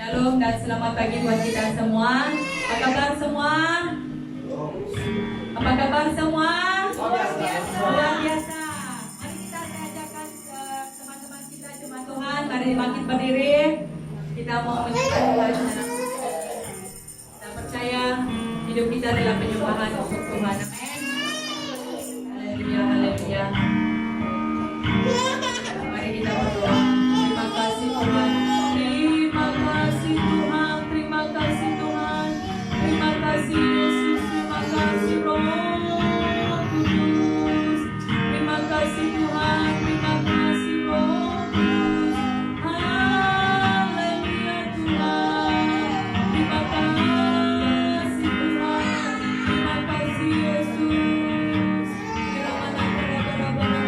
Shalom dan selamat pagi buat kita semua. Apa kabar semua? Apa kabar semua? Luar biasa. Mari kita ajakan teman-teman kita jemaat Tuhan. Mari bangkit berdiri. Kita mau menyembah Tuhan. Kita percaya hidup kita adalah penyembahan untuk Tuhan. Amin. Haleluya, haleluya. Mari kita berdoa. Terima kasih Tuhan. Terima kasih Tuhan. Terima kasih Tuhan. Terima kasih Yesus. Terima kasih Roh Kudus. Terima kasih Tuhan. Terima kasih Roh Kudus. Haleluya Tuhan. Terima kasih Tuhan. Terima kasih Yesus. Terima kasih Tuhan.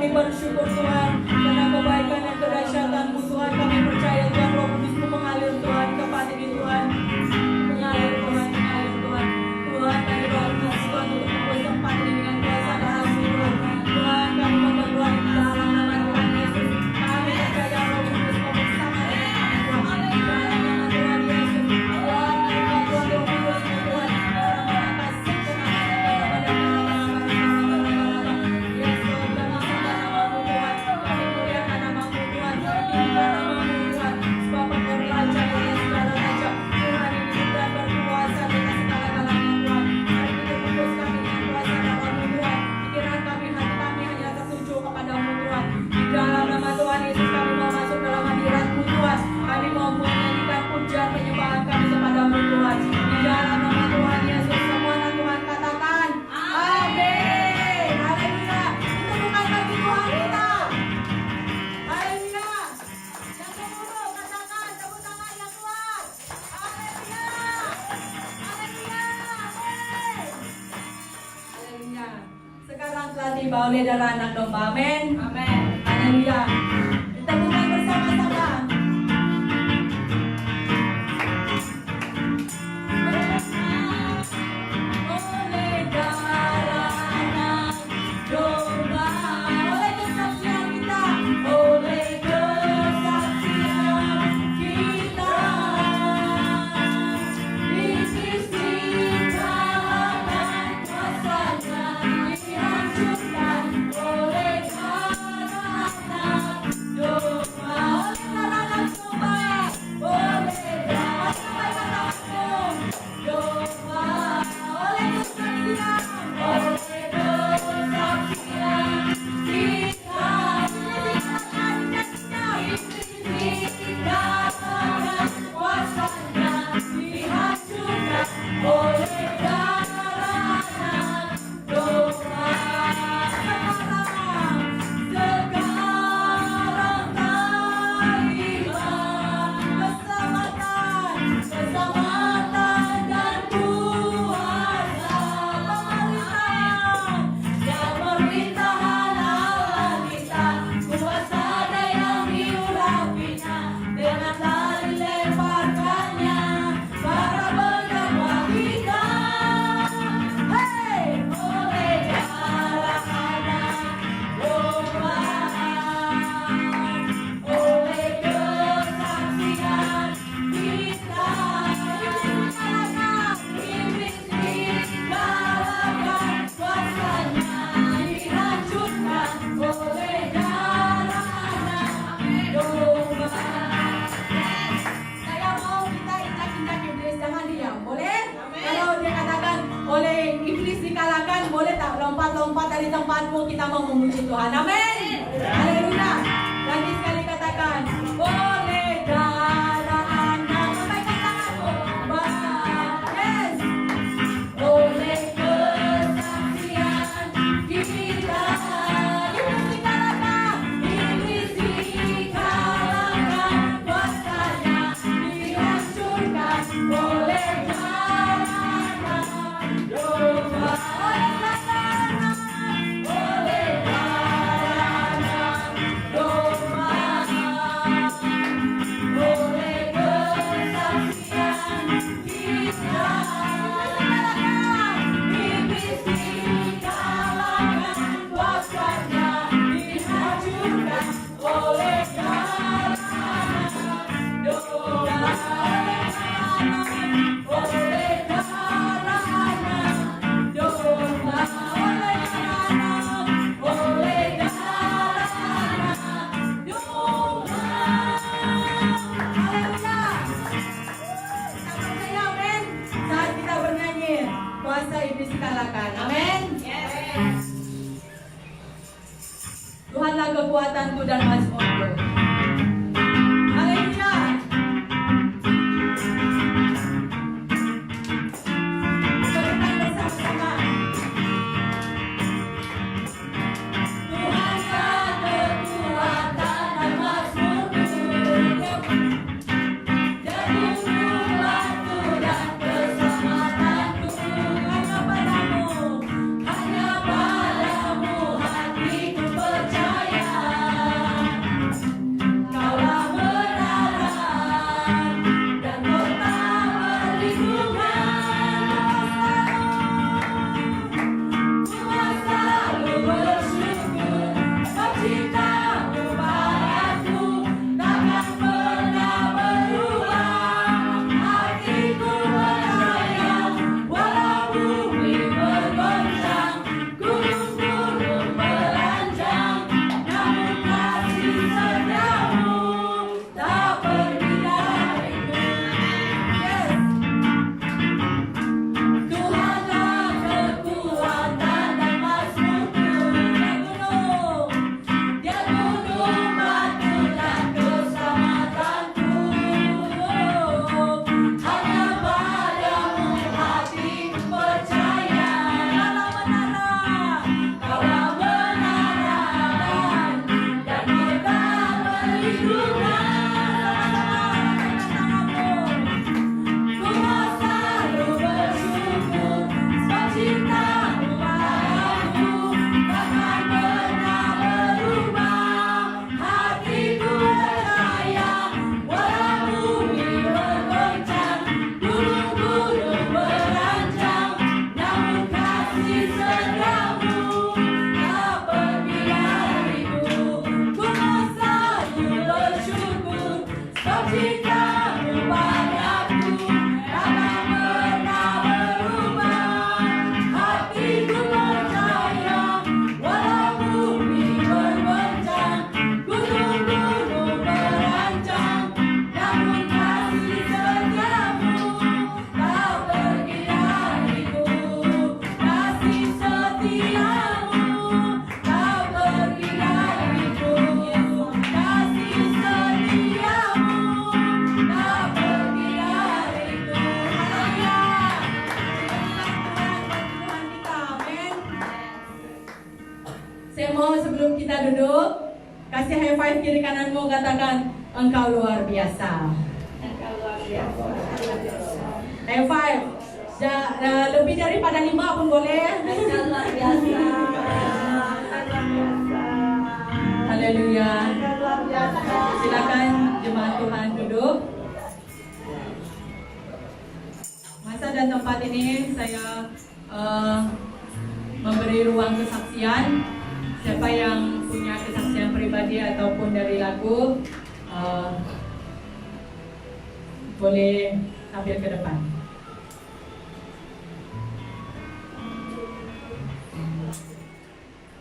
kami bersyukur Tuhan karena kebaikan dan kedahsyatan-Mu Tuhan. Kami percaya Tuhan Roh Kudus-Mu mengalir Tuhan kepada ini Tuhan. Mengalir Tuhan, mengalir Tuhan. Tuhan kami doakan Tuhan untuk membuat tempat ini dengan kuasa darah Tuhan. Tuhan kami berdoa di dalam nama Tuhan Yesus. Kami percaya Roh Kudus bersama dengan Tuhan. Di dalam nama Tuhan Yesus. Tuhan kami berdoa Roh Kudus Tuhan. Sekarang telah tiba oleh darah anak domba. Amin. Amin. Haleluya. Kita bukan bersama-sama. Oleh darah anak domba, oleh kesaksian kita, oleh kesaksian kita, diizinkan kuasanya. Lompat-lompat dari tempatmu, kita mau memuji Tuhan. Amin. Haleluya. Lagi sekali katakan, oleh darah anak, sampaikan tanganmu. Yes. Oleh kesaksian kita, iblis dikalahkan, iblis dikalahkan, kuasanya dihancurkan oleh darah anak domba. Tuhanlah kekuatanku dan mazmurku. Haleluya. Berikan bersama-sama. Tuhanlah kekuatan dan mazmurku. Jatuhku waktu dan keselamatanku. Hanya padamu hatiku percaya. Saya mau sebelum kita duduk, kasih high five kiri kananmu, katakan engkau luar biasa. Engkau luar biasa. High five. Lebih daripada 5 pun boleh. Engkau luar biasa. Haleluya. Silakan jemaat Tuhan duduk. Masa dan tempat ini saya memberi ruang kesaksian. Siapa yang punya kesaksian pribadi ataupun dari lagu, boleh tampil ke depan.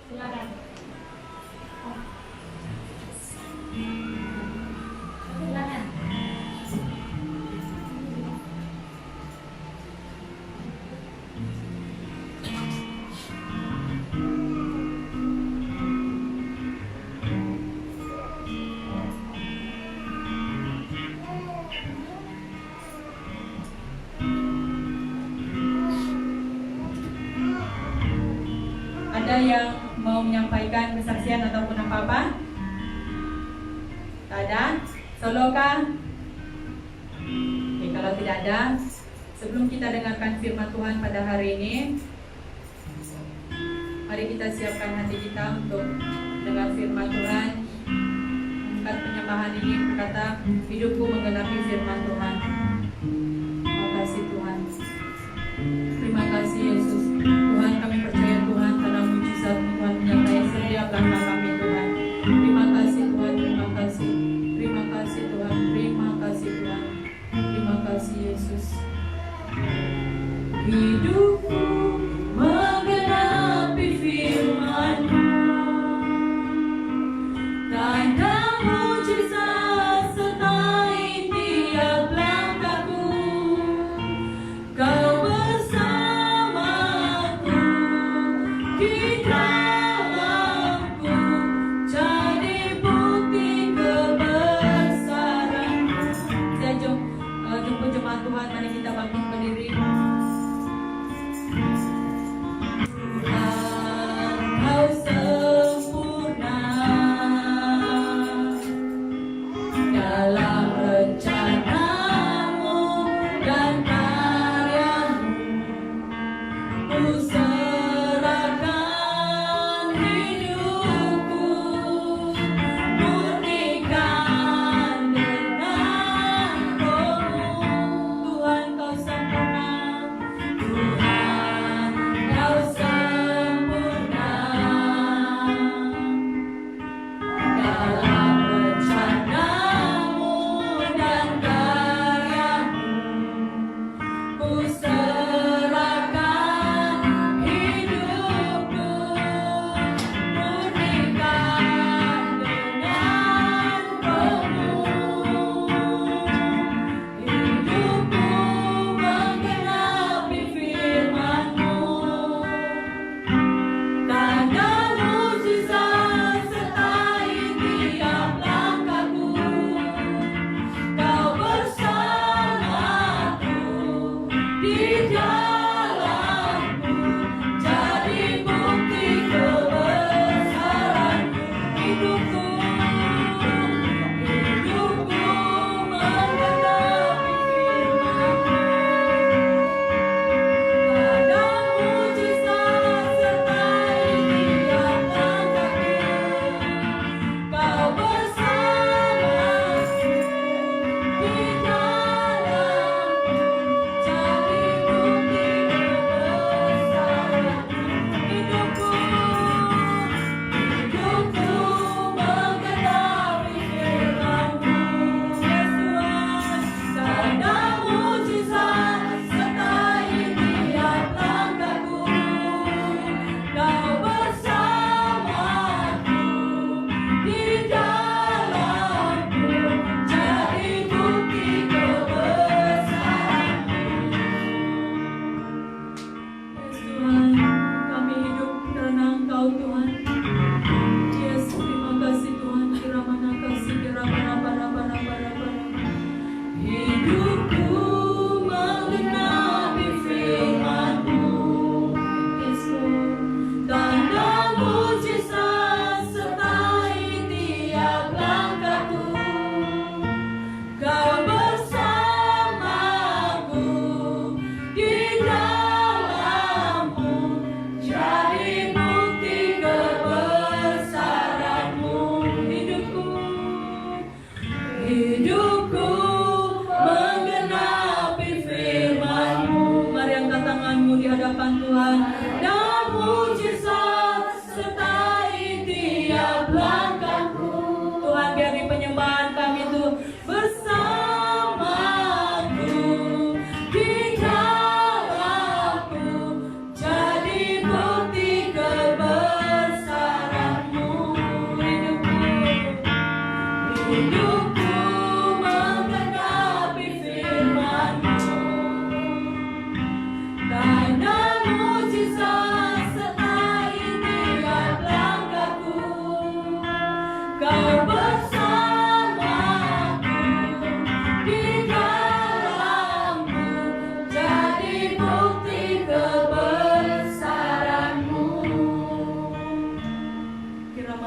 Silakan. Silakan. Ada yang mau menyampaikan kesaksian ataupun apa-apa? Tak ada? Solo kah? Oke, kalau tidak ada, sebelum kita dengarkan firman Tuhan pada hari ini, mari kita siapkan hati kita untuk dengar firman Tuhan. Angkat penyembahan ini berkata, hidupku menggenapi firman Tuhan. Terima kasih Tuhan. Terima kasih Yesus. Tuhan, kami percaya Tuhan karena mujizat Tuhan menyertai setiap langkah kami Tuhan. Terima kasih Tuhan, terima kasih. Terima kasih Tuhan, terima kasih Tuhan. Terima kasih Yesus. Hidupku menggenapi firman-Mu. Tanda mujizat sertai tiap langkahku. Kau bersamaku di dalamku, jadi bukti kebesaran-Mu. Saya jumpa jemaat Tuhan, mari kita bangkit berdiri.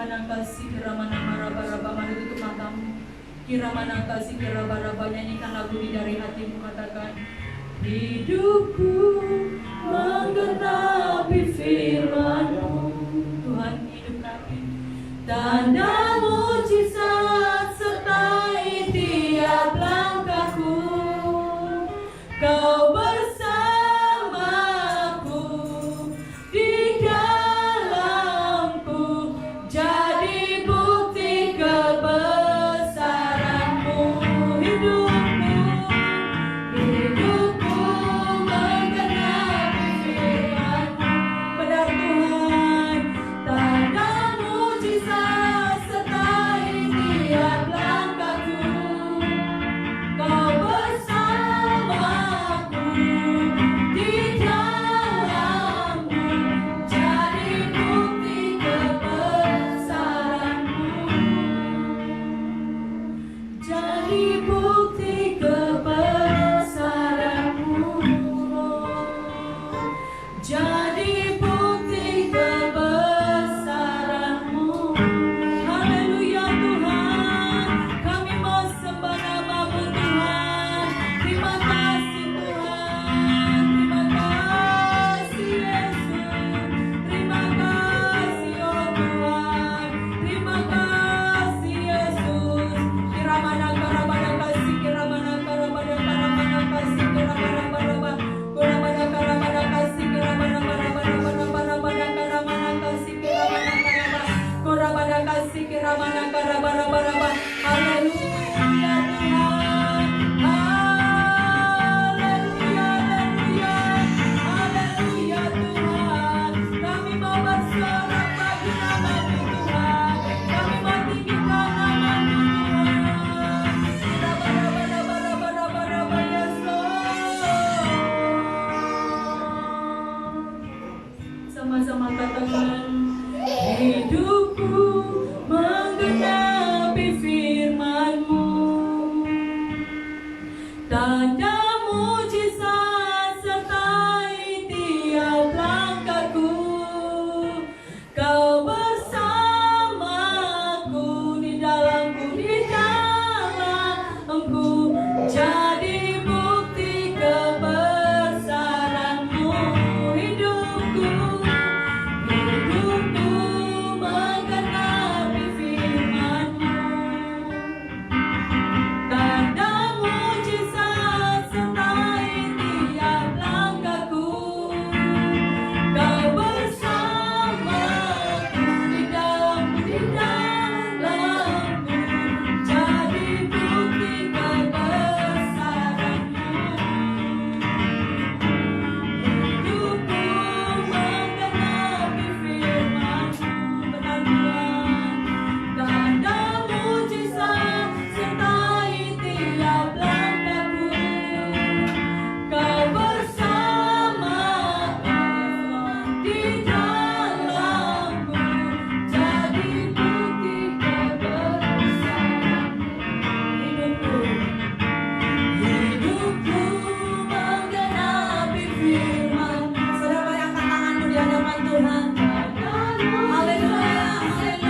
mana kasih kira mana maraba-raba, mari tutup matamu. Kira mana kasih kira baraba, nyanyikan lagu ini dari hatimu, katakan hidupku menggenapi firman-Mu. Tuhan, hidup kami tanda mujizat sertai tiap langkahku. Kau bersamaku di dalamku, jadi bukti kebesaran-Mu. Hidupku menggenapi firman-Mu. Benar Tuhan, tanda mujizat sertai tiap langkahku. Kau bersamaku di dalamku, jadi bukti kebesaran-Mu. Jadi bukti kebesaran-Mu. Jadi bukti kebesaran-Mu. Haleluya Tuhan, kami mau sembah nama-Mu Tuhan. Terima kasih Tuhan, terima kasih Yesus, terima kasih oh Tuhan, terima kasih Yesus. Kira mana karabana kasih, kira mana karabana kasih, kira mana karabana, kira mana karabana kasih, kira mana kasih, kira mana karabana kasih, kira mana karabana. Haleluya Tuhan, haleluya, haleluya, haleluya Tuhan. Kami mau bersorak bagi nama-Mu Tuhan, kami mau tinggikan nama-Mu Tuhan. Bara-bara-bara-bara-bara-bara, yes Lord. Sama-sama katakan hidupku menggenapi firman-Mu. Tanda mujizat sertai tiap langkahku. Kau bersamaku di dalamku, jadi bukti kebesaran-Mu. Hidupku menggenapi firman-Mu. Tanda mujizat sertai tiap langkahku. Kau bersamaku di dalamku, jadi bukti kebesaran-Mu. Hidupku menggenapi firman-Mu. Benar Tuhan, tanda mujizat sertai tiap langkahku. Kau bersamaku di dalamku, jadi bukti kebesaran-Mu. Hidupku menggenapi firman-Mu. Saudara, angkat tanganmu di hadapan Tuhan. Haleluya, haleluya.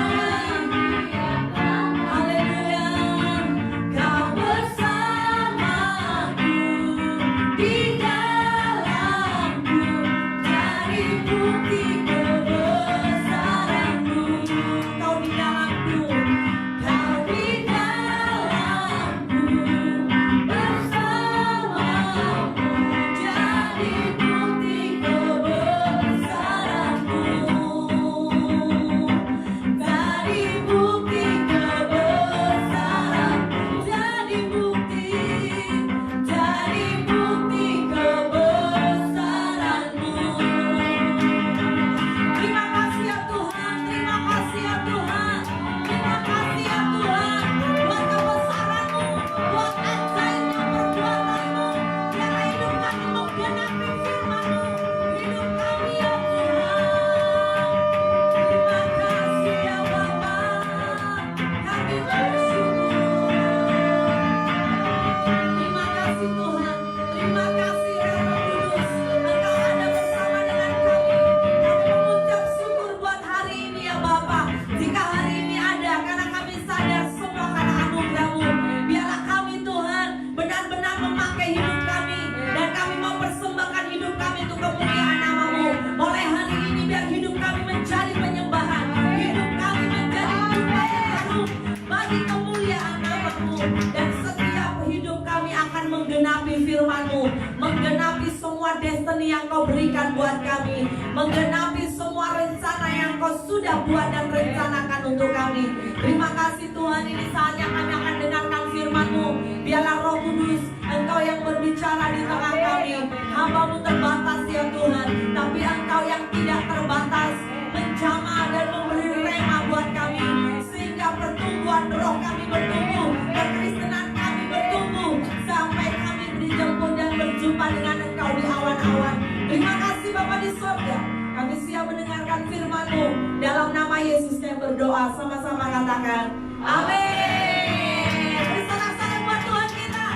semua destiny yang Kau berikan buat kami, menggenapi semua rencana yang Kau sudah buat dan rencanakan untuk kami. Terima kasih Tuhan, ini saatnya kami akan dengarkan firman-Mu. Biarlah Roh Kudus, Engkau yang berbicara di tengah kami. Hamba-Mu terbatas ya Tuhan, tapi Engkau yang tidak terbatas menjamah dan memberi rema buat kami, sehingga pertumbuhan roh kami bertumbuh, kekristenan kami bertumbuh, sampai kami dijemput dan berjumpa dengan Engkau di awan-awan. Terima kasih Bapa di surga, kami siap mendengarkan firman-Mu. Dalam nama Yesus kami berdoa, sama-sama katakan amin. Beri sorak-sorai buat Tuhan kita.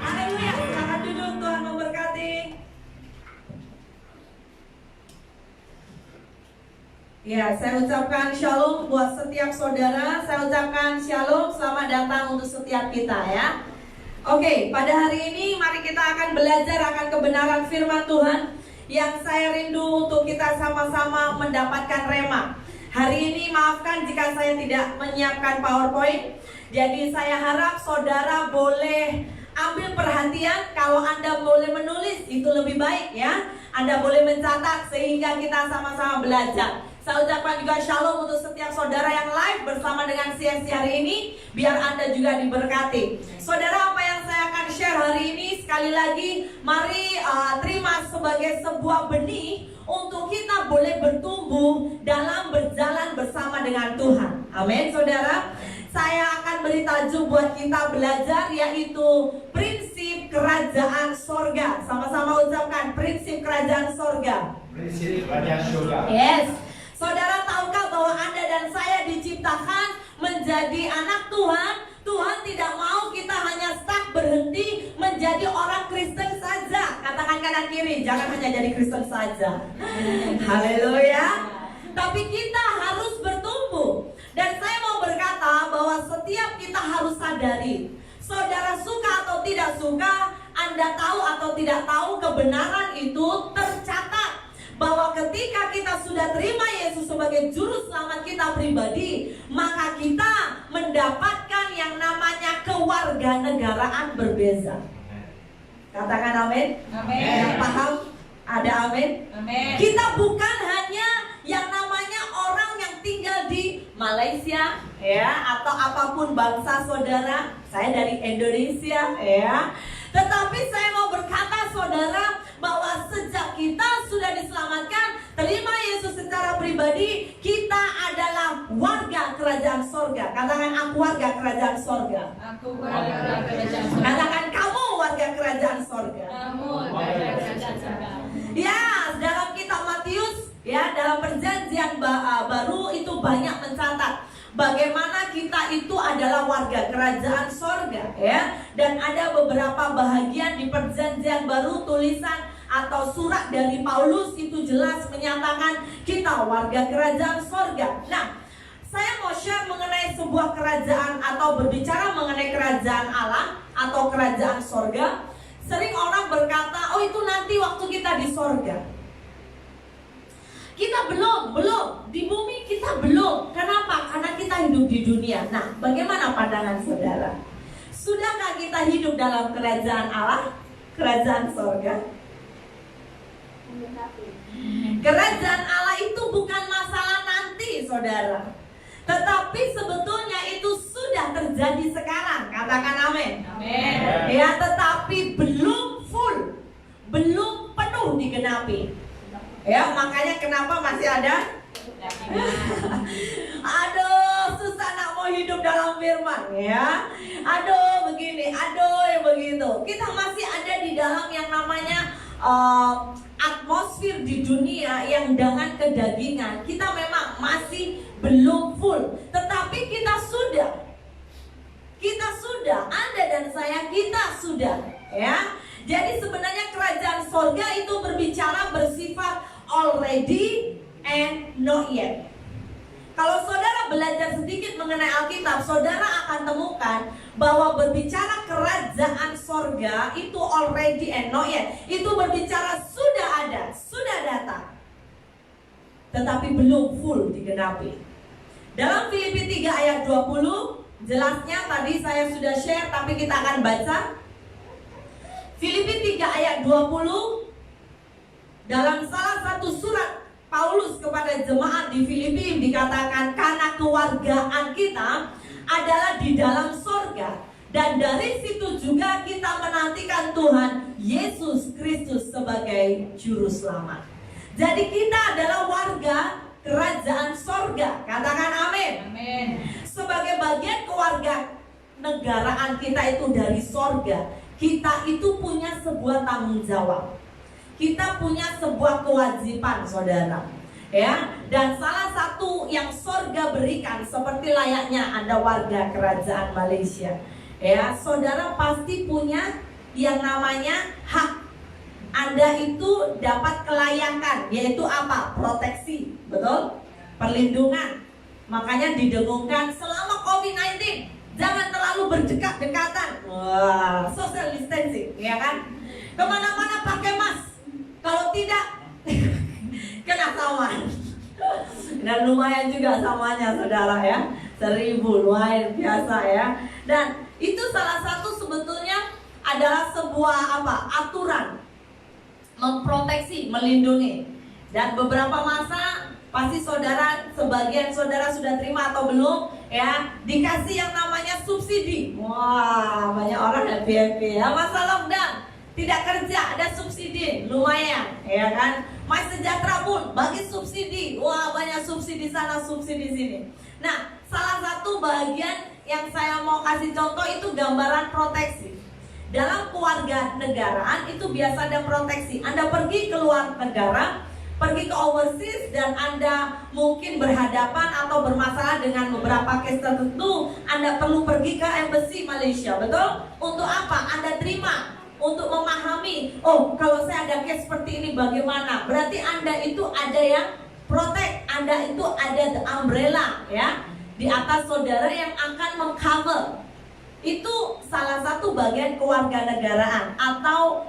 Haleluya. Silakan duduk, Tuhan memberkati. Ya, saya ucapkan shalom buat setiap saudara. Saya ucapkan shalom, selamat datang untuk setiap kita ya. Oke, pada hari ini mari kita akan belajar akan kebenaran firman Tuhan yang saya rindu untuk kita sama-sama mendapatkan rema. Hari ini maafkan jika saya tidak menyiapkan PowerPoint. Jadi saya harap saudara boleh ambil perhatian. Kalau Anda boleh menulis itu lebih baik ya. Anda boleh mencatat sehingga kita sama-sama belajar. Saya ucapkan juga shalom untuk setiap saudara yang live bersama dengan CSC hari ini. Biar Anda juga diberkati. Saudara, apa yang saya akan share hari ini, sekali lagi mari terima sebagai sebuah benih untuk kita boleh bertumbuh dalam berjalan bersama dengan Tuhan. Amin saudara. Saya akan beri tajuk buat kita belajar, yaitu prinsip kerajaan sorga. Sama-sama ucapkan prinsip kerajaan sorga. Prinsip kerajaan sorga. Yes. Saudara, tahukah bahwa Anda dan saya diciptakan menjadi anak Tuhan? Tuhan tidak mau kita hanya stuck berhenti menjadi orang Kristen saja. Katakan kanan kiri, jangan hanya jadi Kristen saja. Haleluya. Tapi kita harus bertumbuh. Dan saya mau berkata bahwa setiap kita harus sadari, saudara suka atau tidak suka, Anda tahu atau tidak tahu, kebenaran itu tercatat bahwa ketika kita sudah terima Yesus sebagai juru selamat kita pribadi, maka kita mendapatkan yang namanya kewarganegaraan berbeza. Katakan amin. Amin. Yang paham? Ada amin? Amin. Kita bukan hanya yang namanya orang yang tinggal di Malaysia ya, atau apapun bangsa saudara. Saya dari Indonesia ya. Tetapi saya mau berkata saudara, bahwa sejak kita sudah diselamatkan, terima Yesus secara pribadi, kita adalah warga kerajaan sorga. Katakan aku warga kerajaan sorga. Aku warga kerajaan sorga. Katakan kamu warga kerajaan sorga. Kamu warga kerajaan sorga. Ya, dalam kitab Matius ya, dalam perjanjian baru itu banyak mencatat bagaimana kita itu adalah warga kerajaan sorga ya. Dan ada beberapa bahagian di perjanjian baru, tulisan atau surat dari Paulus itu jelas menyatakan kita warga kerajaan sorga. Nah, saya mau share mengenai sebuah kerajaan atau berbicara mengenai kerajaan Allah atau kerajaan sorga. Sering orang berkata, oh itu nanti waktu kita di sorga. Kita belum, di bumi kita belum. Kenapa? Karena kita hidup di dunia. Nah, bagaimana pandangan saudara? Sudahkah kita hidup dalam kerajaan Allah, kerajaan sorga? Kerajaan Allah itu bukan masalah nanti, saudara, tetapi sebetulnya itu sudah terjadi sekarang. Katakan amin. Amin. Ya, tetapi belum full, belum penuh digenapi. Ya, makanya kenapa masih ada? Aduh, susah nak mau hidup dalam firman ya. Aduh begini, aduh yang begitu. Kita masih ada di dalam yang namanya atmosfer di dunia yang dengan kedagingan. Kita memang masih belum full, tetapi kita sudah, Anda dan saya kita sudah ya. Jadi sebenarnya kerajaan sorga itu berbicara bersifat already and not yet. Kalau saudara belajar sedikit mengenai Alkitab, saudara akan temukan bahwa berbicara kerajaan sorga itu already and not yet. Itu berbicara sudah ada, sudah datang, tetapi belum full digenapi. Dalam Filipi 3 ayat 20, jelasnya tadi saya sudah share, tapi kita akan baca. Filipi 3 ayat 20, Dalam salah satu surat Paulus kepada jemaat di Filipi dikatakan, karena kewargaan kita adalah di dalam sorga, dan dari situ juga kita menantikan Tuhan Yesus Kristus sebagai juru selamat. Jadi kita adalah warga kerajaan sorga. Katakan amin. Amin. Sebagai bagian keluarga negaraan kita itu dari sorga, kita itu punya sebuah tanggung jawab. Kita punya sebuah kewajiban, saudara. Ya, dan salah satu yang sorga berikan seperti layaknya Anda warga kerajaan Malaysia, ya, saudara pasti punya yang namanya hak. Anda itu dapat kelayakan, yaitu apa? Proteksi, betul? Perlindungan. Makanya didengungkan selama COVID-19 jangan terlalu berdekat-dekatan. Wah, social distancing, ya kan? Kemana-mana pakai mask. Kalau tidak, kena sawan. Dan lumayan juga samanya, saudara ya. 1000, lumayan biasa ya. Dan itu salah satu sebetulnya adalah sebuah aturan memproteksi, melindungi. Dan beberapa masa pasti saudara, sebagian saudara sudah terima atau belum ya, dikasih yang namanya subsidi. Wah, banyak orang happy ya. Masa lockdown tidak kerja, ada subsidi, lumayan ya kan. My Sejahtera pun bagi subsidi. Wah, banyak subsidi sana, subsidi sini. Nah, salah satu bagian yang saya mau kasih contoh itu gambaran proteksi. Dalam keluarga negaraan itu biasa ada proteksi. Anda pergi ke luar negara, pergi ke overseas, dan Anda mungkin berhadapan atau bermasalah dengan beberapa case tertentu, Anda perlu pergi ke embassy Malaysia, betul? Untuk apa? Anda terima, untuk memahami, oh kalau saya ada case seperti ini bagaimana? Berarti Anda itu ada yang protect, Anda itu ada the umbrella ya di atas saudara yang akan mengcover. Itu salah satu bagian kewarganegaraan atau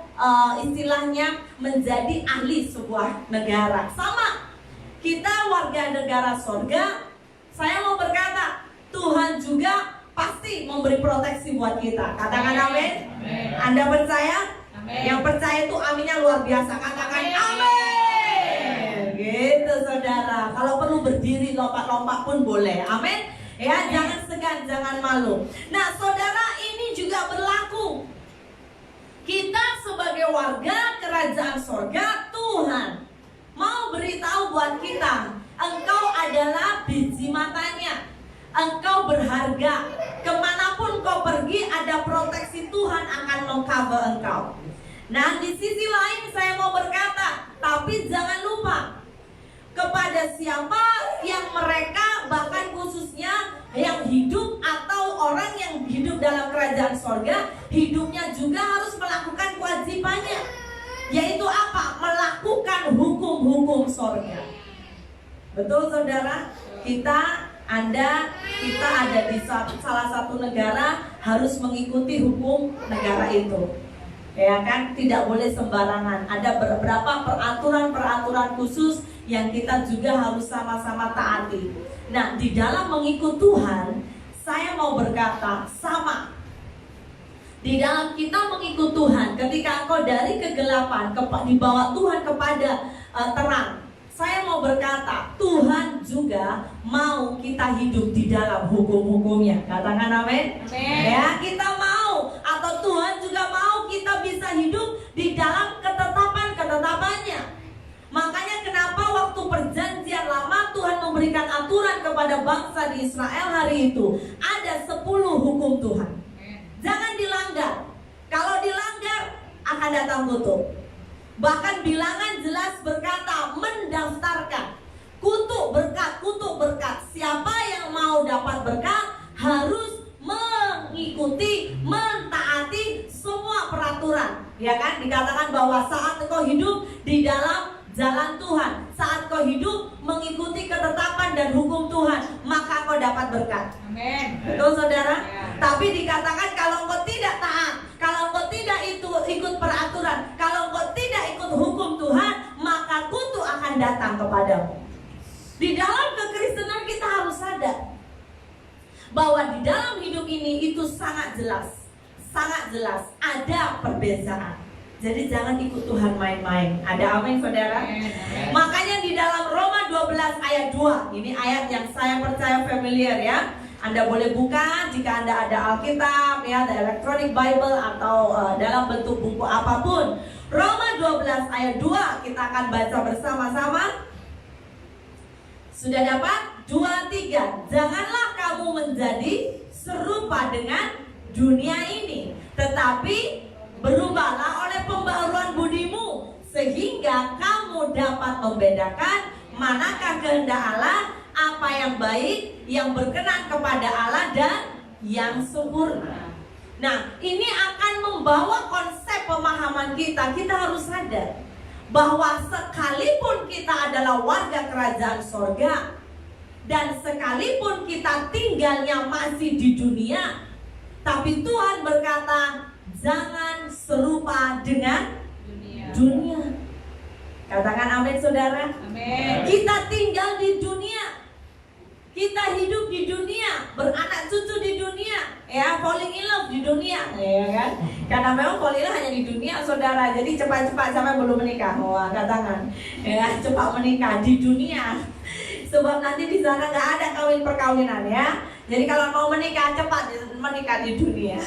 istilahnya menjadi ahli sebuah negara. Sama, kita warga negara sorga. Saya mau berkata, Tuhan juga pasti memberi proteksi buat kita. Katakan amin. Anda percaya? Amin. Yang percaya itu aminnya luar biasa. Katakan amin. Gitu saudara. Kalau perlu berdiri lompat-lompat pun boleh. Amin. Ya, jangan segan, jangan malu. Nah, saudara, ini juga berlaku. Kita sebagai warga kerajaan sorga, Tuhan mau beritahu buat kita, engkau adalah biji matanya. Engkau berharga. Kemanapun kau pergi, ada proteksi Tuhan akan mengcover engkau. Nah, di sisi lain saya mau berkata, tapi jangan lupa, kepada siapa yang mereka, bahkan khususnya yang hidup atau orang yang hidup dalam kerajaan sorga, hidupnya juga harus melakukan kewajibannya, yaitu apa? Melakukan hukum-hukum sorga. Betul saudara? Kita ada di salah satu negara, harus mengikuti hukum negara itu. Ya kan? Tidak boleh sembarangan. Ada beberapa peraturan-peraturan khusus yang kita juga harus sama-sama taati. Nah, di dalam mengikut Tuhan, saya mau berkata sama. Di dalam kita mengikut Tuhan, ketika engkau dari kegelapan dibawa Tuhan kepada terang, saya mau berkata, Tuhan juga mau kita hidup di dalam hukum-hukumnya. Katakan amin. Ya, kita mau, atau Tuhan juga mau kita bisa hidup di dalam ketetapan-ketetapannya. Makanya kenapa waktu perjanjian lama Tuhan memberikan aturan kepada bangsa di Israel hari itu, ada 10 hukum Tuhan. Jangan dilanggar. Kalau dilanggar akan datang kutuk. Bahkan bilangan jelas berkata, mendaftarkan kutuk berkat. Siapa yang mau dapat berkat harus mengikuti, mentaati semua peraturan. Ya kan? Dikatakan bahwa saat engkau hidup di dalam jalan Tuhan, saat kau hidup mengikuti ketetapan dan hukum Tuhan, maka kau dapat berkat. Amin. Betul saudara? Ya. Tapi dikatakan kalau kau tidak taat, kalau kau tidak ikut peraturan, kalau kau tidak ikut hukum Tuhan, maka kutuk akan datang kepadamu. Di dalam kekristenan kita harus sadar bahwa di dalam hidup ini itu sangat jelas ada perbedaan. Jadi jangan ikut Tuhan main-main. Ada amin saudara? Makanya di dalam Roma 12 ayat 2, ini ayat yang saya percaya familiar ya. Anda boleh buka jika Anda ada Alkitab ya, ada Electronic Bible atau dalam bentuk buku apapun. Roma 12 ayat 2 kita akan baca bersama-sama. Sudah dapat? 2, 3. Janganlah kamu menjadi serupa dengan dunia ini, tetapi berubahlah oleh pembaharuan budimu, sehingga kamu dapat membedakan manakah kehendak Allah, apa yang baik, yang berkenan kepada Allah, dan yang sempurna. Nah, ini akan membawa konsep pemahaman kita. Kita harus sadar bahwa sekalipun kita adalah warga kerajaan sorga, dan sekalipun kita tinggalnya masih di dunia, tapi Tuhan berkata, jangan serupa dengan dunia. Katakan amin saudara. Amin. Kita tinggal di dunia, kita hidup di dunia, beranak cucu di dunia, ya, falling in love di dunia, ya kan? Karena memang falling in love hanya di dunia saudara. Jadi cepat-cepat sampai belum menikah, wah katakan, ya, cepat menikah di dunia. Sebab nanti di sana nggak ada kawin perkawinan ya. Jadi kalau mau menikah cepat menikah di dunia.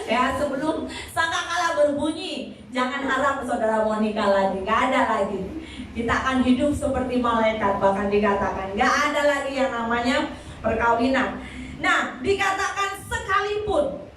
Ya, sebelum sangkakala berbunyi, jangan harap saudara mau nikah lagi, nggak ada lagi. Kita akan hidup seperti malaikat, bahkan dikatakan nggak ada lagi yang namanya perkawinan. Nah, dikatakan sekalipun,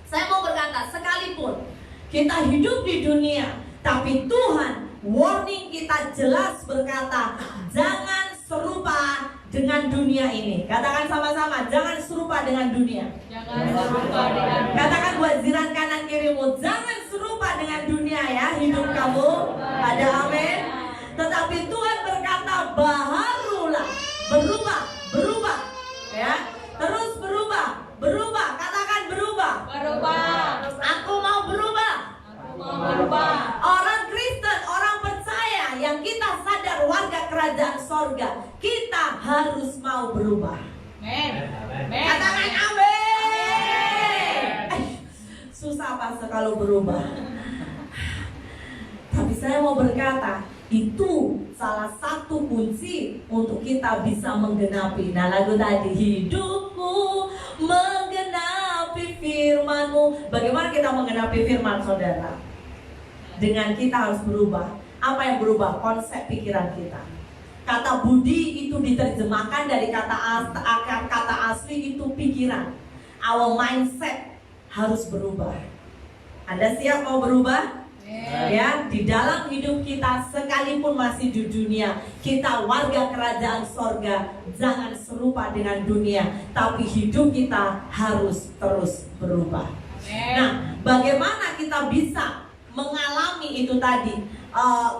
saya mau berkata sekalipun kita hidup di dunia, tapi Tuhan warning kita jelas berkata, jangan serupa dengan dunia ini. Katakan sama-sama, jangan serupa dengan dunia. Jangan serupa dengan dunia. Katakan buat jiran kanan kirimu, jangan serupa dengan dunia ya hidup kamu. Ada amin. Tetapi Tuhan berkata, baharulah, berubah ya. Terus berubah. Katakan berubah. Aku mau berubah. Orang Kristen, orang percaya yang kita sadar warga kerajaan sorga, kita harus mau berubah. Katakan amin. Susah pas kalau berubah. Tapi saya mau berkata, itu salah satu kunci untuk kita bisa menggenapi. Nah, lagu tadi, hidupku menggenapi firman-Mu. Bagaimana kita menggenapi firman saudara? Dengan kita harus berubah. Apa yang berubah? Konsep pikiran kita. Kata budi itu diterjemahkan dari kata asli itu pikiran. Our mindset harus berubah. Anda siap mau berubah? Ya, di dalam hidup kita sekalipun masih di dunia, kita warga kerajaan sorga, jangan serupa dengan dunia, tapi hidup kita harus terus berubah. Nah, bagaimana kita bisa mengalami itu tadi,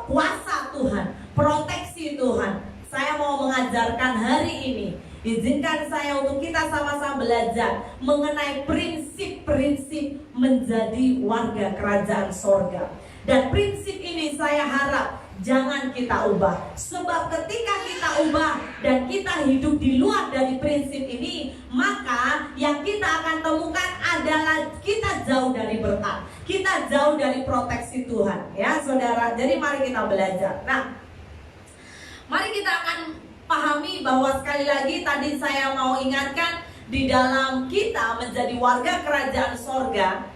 kuasa Tuhan, proteksi Tuhan? Saya mau mengajarkan hari ini. Izinkan saya untuk kita sama-sama belajar mengenai prinsip-prinsip menjadi warga kerajaan sorga. Dan prinsip ini saya harap jangan kita ubah. Sebab ketika kita ubah dan kita hidup di luar dari prinsip ini, maka yang kita akan temukan adalah kita jauh dari berkat, kita jauh dari proteksi Tuhan. Ya saudara, jadi mari kita belajar. Nah, mari kita akan pahami bahwa sekali lagi tadi saya mau ingatkan, di dalam kita menjadi warga kerajaan sorga,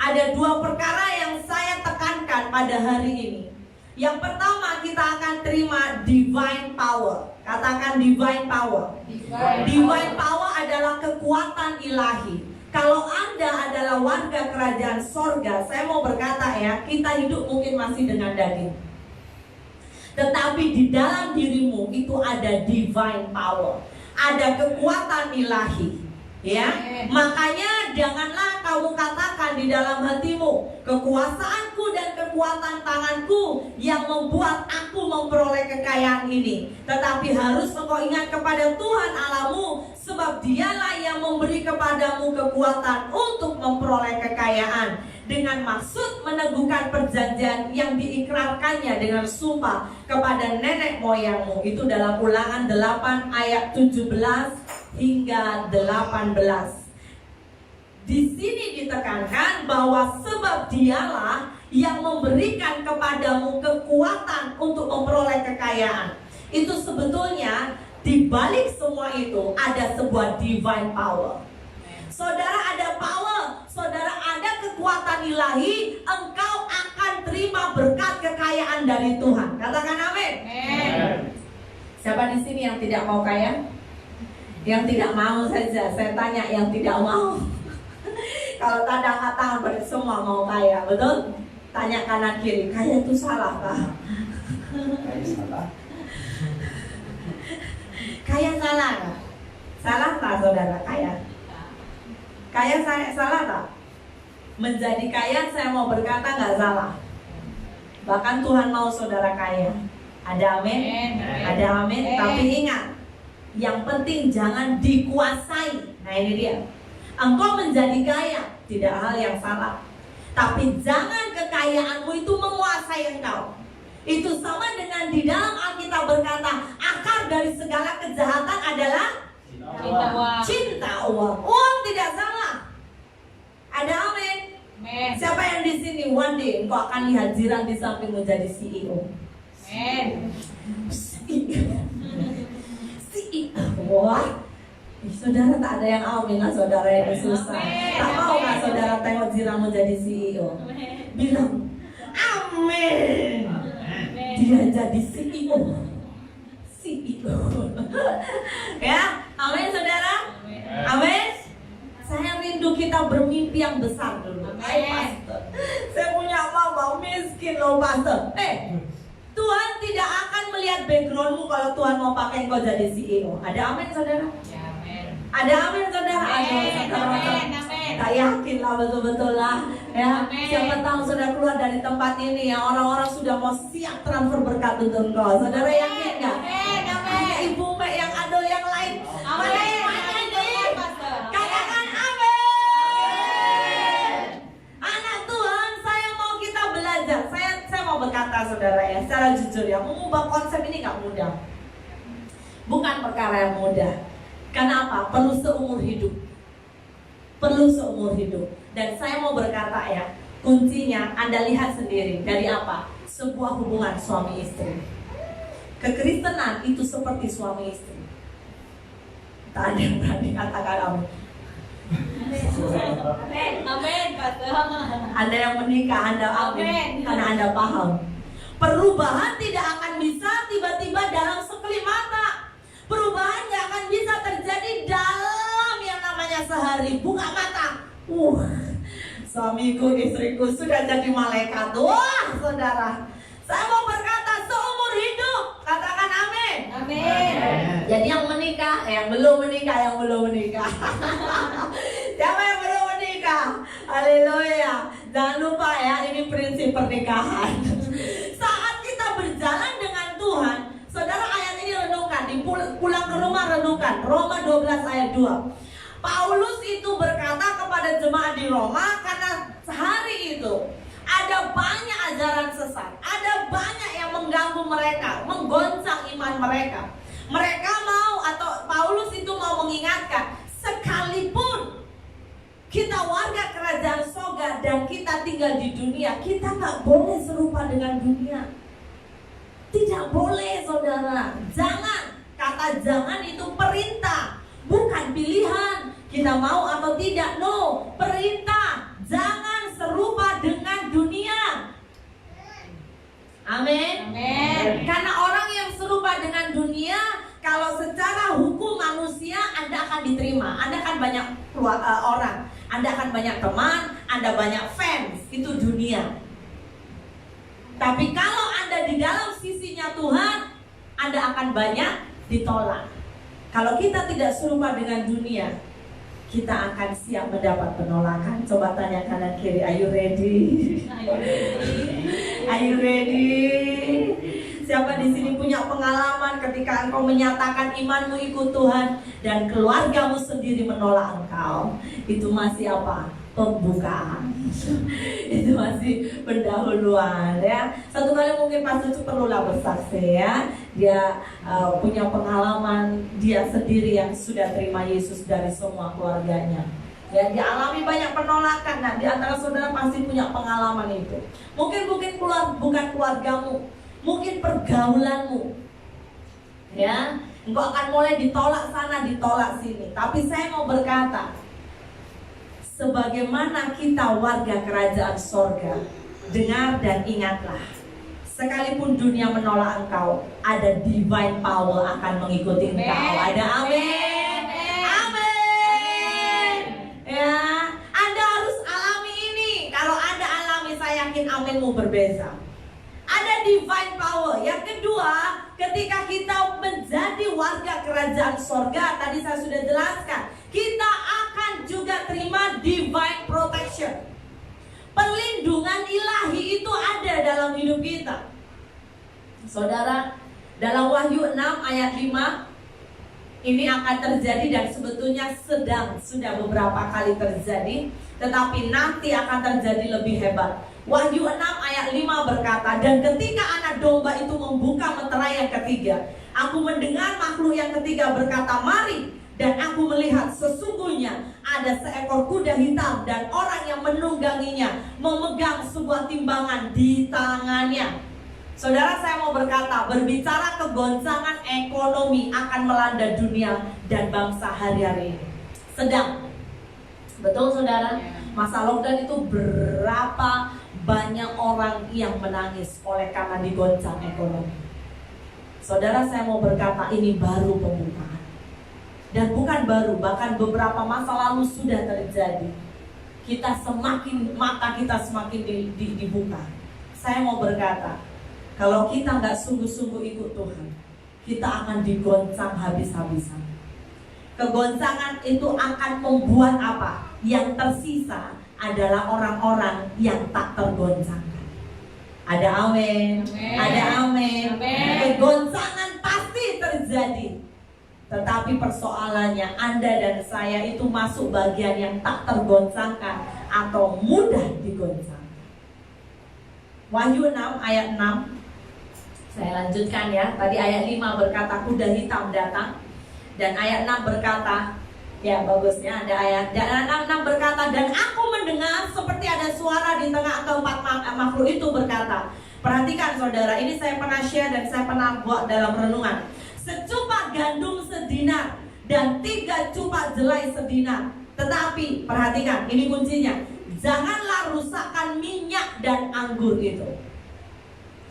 ada dua perkara yang saya tekankan pada hari ini. Yang pertama, kita akan terima divine power. Katakan divine power. Divine power adalah kekuatan ilahi. Kalau Anda adalah warga kerajaan sorga, saya mau berkata ya, kita hidup mungkin masih dengan daging, tetapi di dalam dirimu itu ada divine power, ada kekuatan ilahi. Ya, makanya janganlah kamu katakan di dalam hatimu, kekuasaanku dan kekuatan tanganku yang membuat aku memperoleh kekayaan ini. Tetapi harus engkau ingat kepada Tuhan Allahmu, sebab Dialah yang memberi kepadamu kekuatan untuk memperoleh kekayaan, dengan maksud meneguhkan perjanjian yang diikrarkannya dengan sumpah kepada nenek moyangmu. Itu dalam Ulangan 8 ayat 17 hingga 18. Di sini ditekankan bahwa sebab Dialah yang memberikan kepadamu kekuatan untuk memperoleh kekayaan. Itu sebetulnya di balik semua itu ada sebuah divine power. Saudara ada power, saudara ada kekuatan ilahi, engkau akan terima berkat kekayaan dari Tuhan. Katakan amin. Siapa di sini yang tidak mau kaya? Yang tidak mau saja, saya tanya yang tidak mau. Kalau tak angkat tangan berarti semua mau kaya, betul? Tanya kanan kiri, kaya itu salah kah? Kaya salah kah? Salah tak saudara kaya? Kaya saya salah tak? Menjadi kaya saya mau berkata nggak salah. Bahkan Tuhan mau saudara kaya. Ada amin? Ada amin. Tapi ingat, yang penting jangan dikuasai. Nah ini dia. Engkau menjadi kaya tidak hal yang salah. Tapi jangan kekayaanmu itu menguasai engkau. Itu sama dengan di dalam Alkitab berkata, akar dari segala kejahatan adalah cinta uang. Uang tidak salah. Ada amin. Siapa yang di sini one day engkau akan lihat jiran di sampingmu jadi CEO. Wah, saudara tak ada yang amin lah, saudara yang susah. Tak mau nggak saudara tengok jiranmu jadi CEO? Bilang amin. Dia jadi CEO. Ya, amin saudara. Amin. Saya rindu kita bermimpi yang besar dulu. Saya punya mama miskin loh pastor. Tuhan tidak akan melihat backgroundmu kalau Tuhan mau pakai engkau jadi CEO. Ada amin saudara? Ada amin saudara? Amin. Tak yakin lah betul-betul lah. Ya, siapa tahu saudara keluar dari tempat ini ya orang-orang sudah mau siap transfer berkat untuk engkau. Saudara yakin nggak? Ada ibu mbak yang ada yang lain. Amin. Katakan amin. Anak Tuhan, saya mau kita belajar. Saya mau berkata saudara ya, secara jujur ya, mengubah konsep ini nggak mudah. Bukan perkara yang mudah. Kenapa? Perlu seumur hidup. Perlu seumur hidup. Dan saya mau berkata ya, kuncinya Anda lihat sendiri dari apa? Sebuah hubungan suami istri. Kekristenan itu seperti suami istri. Tak ada yang berani katakan amin. Amin, Pastor. Anda yang menikah, Anda amin, karena Anda paham. Perubahan tidak akan bisa tiba-tiba dalam sekeli mata. Perubahan gak akan bisa terjadi dalam yang namanya sehari. Buka mata, suamiku, istriku sudah jadi malaikat. Wah saudara, saya mau berkata seumur hidup. Katakan amin. Amin. Jadi yang menikah, yang belum menikah, siapa yang belum menikah? Haleluya. Jangan lupa ya, ini prinsip pernikahan. Saat kita berjalan dengan Tuhan, saudara ayat ini renungkan, pulang ke rumah renungkan. Roma 12 ayat 2. Paulus itu berkata kepada jemaat di Roma, karena sehari itu ada banyak ajaran sesat, ada banyak yang mengganggu mereka, menggoncang iman mereka. Mereka mau, atau Paulus itu mau mengingatkan, sekalipun kita warga kerajaan sorga dan kita tinggal di dunia, kita gak boleh serupa dengan dunia. Tidak boleh saudara. Jangan. Kata jangan itu perintah, bukan pilihan. Kita mau atau tidak, no, perintah. Jangan serupa dengan dunia. Amin. Karena orang yang serupa dengan dunia, kalau secara hukum manusia Anda akan diterima. Anda akan banyak orang, Anda akan banyak teman, Anda banyak fans. Itu dunia. Tapi kalau Anda di dalam sisinya Tuhan, Anda akan banyak ditolak. Kalau kita tidak serupa dengan dunia, kita akan siap mendapat penolakan. Coba tanya kanan kiri, are you ready? Are you ready? Siapa di sini punya pengalaman ketika engkau menyatakan imanmu ikut Tuhan dan keluargamu sendiri menolak engkau? Itu masih apa? Pembukaan. Itu masih pendahuluan ya. Satu kali mungkin pastor itu perlulah bersaksi ya. Dia punya pengalaman dia sendiri yang sudah terima Yesus dari semua keluarganya. Ya, dialami banyak penolakan. Nah, di antara saudara pasti punya pengalaman itu. Mungkin bukan keluargamu, mungkin pergaulanmu. Ya, engkau akan mulai ditolak sana, ditolak sini. Tapi saya mau berkata, sebagaimana kita warga kerajaan sorga, dengar dan ingatlah, sekalipun dunia menolak engkau, ada divine power akan mengikuti engkau. Ada amin. Amin. Ya, Anda harus alami ini. Kalau Anda alami, saya yakin aminmu berbeza. Ada divine power. Yang kedua, ketika kita menjadi warga kerajaan sorga, tadi saya sudah jelaskan, kita akan juga terima divine protection. Perlindungan ilahi itu ada dalam hidup kita. Saudara, dalam Wahyu 6 ayat 5, ini akan terjadi dan sebetulnya sudah beberapa kali terjadi, tetapi nanti akan terjadi lebih hebat. Wahyu 6 ayat 5 berkata, dan ketika anak domba itu membuka meterai yang ketiga, aku mendengar makhluk yang ketiga berkata, mari. Dan aku melihat sesungguhnya ada seekor kuda hitam dan orang yang menungganginya memegang sebuah timbangan di tangannya. Saudara, saya mau berkata, berbicara kegoncangan ekonomi akan melanda dunia dan bangsa hari-hari ini. Sedang. Betul saudara? Masa lockdown itu berapa banyak orang yang menangis oleh karena digoncang ekonomi. Saudara, saya mau berkata, ini baru pembukaan. Dan bukan baru, bahkan beberapa masa lalu sudah terjadi. Mata kita semakin dibuka. Saya mau berkata, kalau kita nggak sungguh-sungguh ikut Tuhan, kita akan digoncang habis-habisan. Kegoncangan itu akan membuat apa? Yang tersisa adalah orang-orang yang tak tergoncangkan. Ada amin. Ada amin. Kegoncangan pasti terjadi. Tetapi persoalannya, Anda dan saya itu masuk bagian yang tak tergoncangkan atau mudah digoncangkan. Wahyu 6 ayat 6. Saya lanjutkan ya. Tadi ayat 5 berkata kuda hitam datang. Dan ayat 6 berkata, ya bagusnya ada ayat. Dan ayat 6 berkata, dan aku mendengar seperti ada suara di tengah keempat makhluk itu berkata. Perhatikan saudara, ini saya pernah share dan saya pernah buat dalam renungan. Secupak gandum sedinar dan 3 cupak jelai sedinar. Tetapi perhatikan, ini kuncinya, janganlah rusakkan minyak dan anggur itu.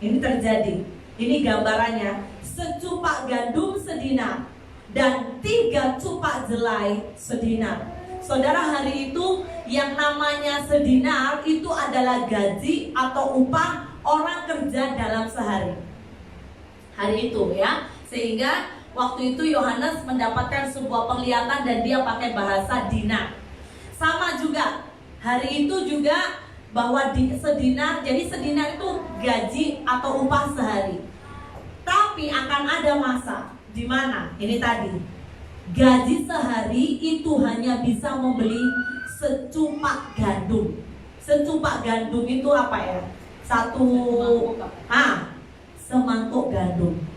Ini terjadi. Ini gambarannya, secupak gandum sedinar dan 3 cupak jelai sedinar. Saudara, hari itu yang namanya sedinar itu adalah gaji atau upah orang kerja dalam sehari. Hari itu ya. Sehingga waktu itu Yohanes mendapatkan sebuah penglihatan dan dia pakai bahasa dinar. Sama juga, hari itu juga bahwa sedinar, jadi sedinar itu gaji atau upah sehari. Tapi akan ada masa di mana ini tadi gaji sehari itu hanya bisa membeli secupak gandum. Secupak gandum itu apa ya? Semangkuk gandum.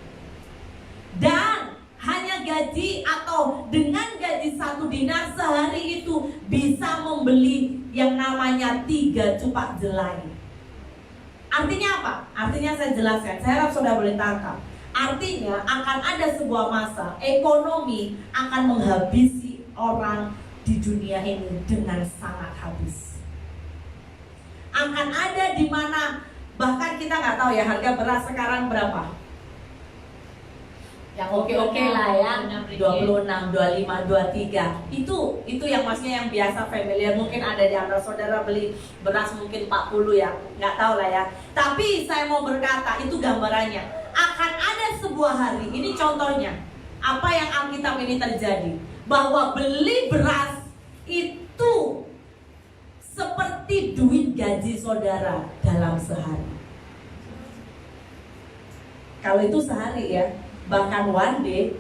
Dan hanya gaji atau dengan gaji 1 dinar sehari itu bisa membeli yang namanya 3 cupak jelai. Artinya apa? Artinya saya jelaskan, saya harap saudara boleh tangkap. Artinya akan ada sebuah masa ekonomi akan menghabisi orang di dunia ini dengan sangat habis. Akan ada di mana bahkan kita nggak tahu ya harga beras sekarang berapa. Yang oke lah ya, 26, 25, 23. Itu yang maksudnya yang biasa familiar. Mungkin ada di antara saudara beli beras mungkin 40 ya, nggak tahu lah ya. Tapi saya mau berkata, itu gambarannya. Akan ada sebuah hari, ini contohnya. Apa yang Alkitab ini terjadi? Bahwa beli beras itu seperti duit gaji saudara dalam sehari. Kalau itu sehari ya. Bahkan one day,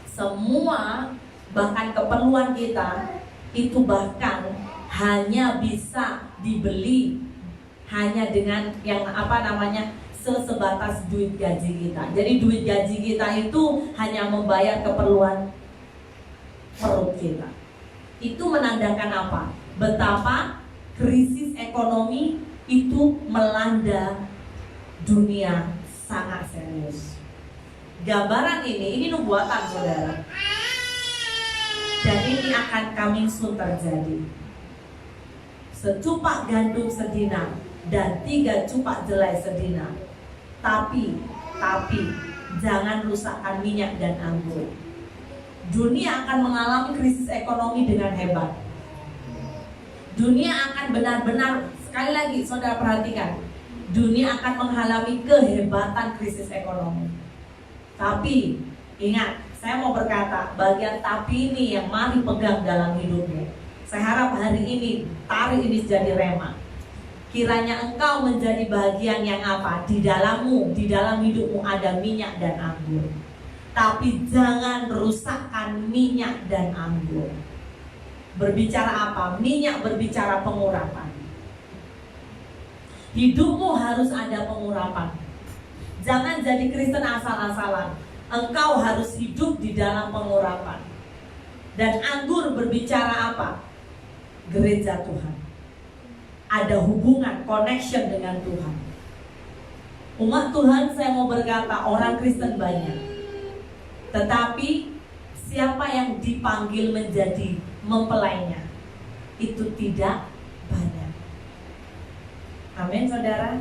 semua bahkan keperluan kita itu bahkan hanya bisa dibeli hanya dengan yang sebatas duit gaji kita. Jadi duit gaji kita itu hanya membayar keperluan perut kita. Itu menandakan apa? Betapa krisis ekonomi itu melanda dunia sangat serius. Gambaran ini nubuatan saudara. Dan ini akan coming soon terjadi. Secupak gandum sedina dan 3 cupak jelai sedina. Tapi jangan rusakkan minyak dan anggur. Dunia akan mengalami krisis ekonomi dengan hebat. Dunia akan benar-benar, sekali lagi saudara perhatikan, dunia akan mengalami kehebatan krisis ekonomi. Tapi ingat, saya mau berkata, bagian tapi ini yang mari pegang dalam hidupmu. Saya harap hari ini tarik ini jadi rema. Kiranya engkau menjadi bagian yang apa? Di dalammu, di dalam hidupmu ada minyak dan anggur. Tapi jangan rusakkan minyak dan anggur. Berbicara apa? Minyak berbicara pengurapan. Hidupmu harus ada pengurapan. Jangan jadi Kristen asal-asalan. Engkau harus hidup di dalam pengurapan. Dan anggur berbicara apa? Gereja Tuhan. Ada hubungan, connection dengan Tuhan. Umat Tuhan, saya mau berkata, orang Kristen banyak. Tetapi siapa yang dipanggil menjadi mempelainya itu tidak banyak. Amin saudara.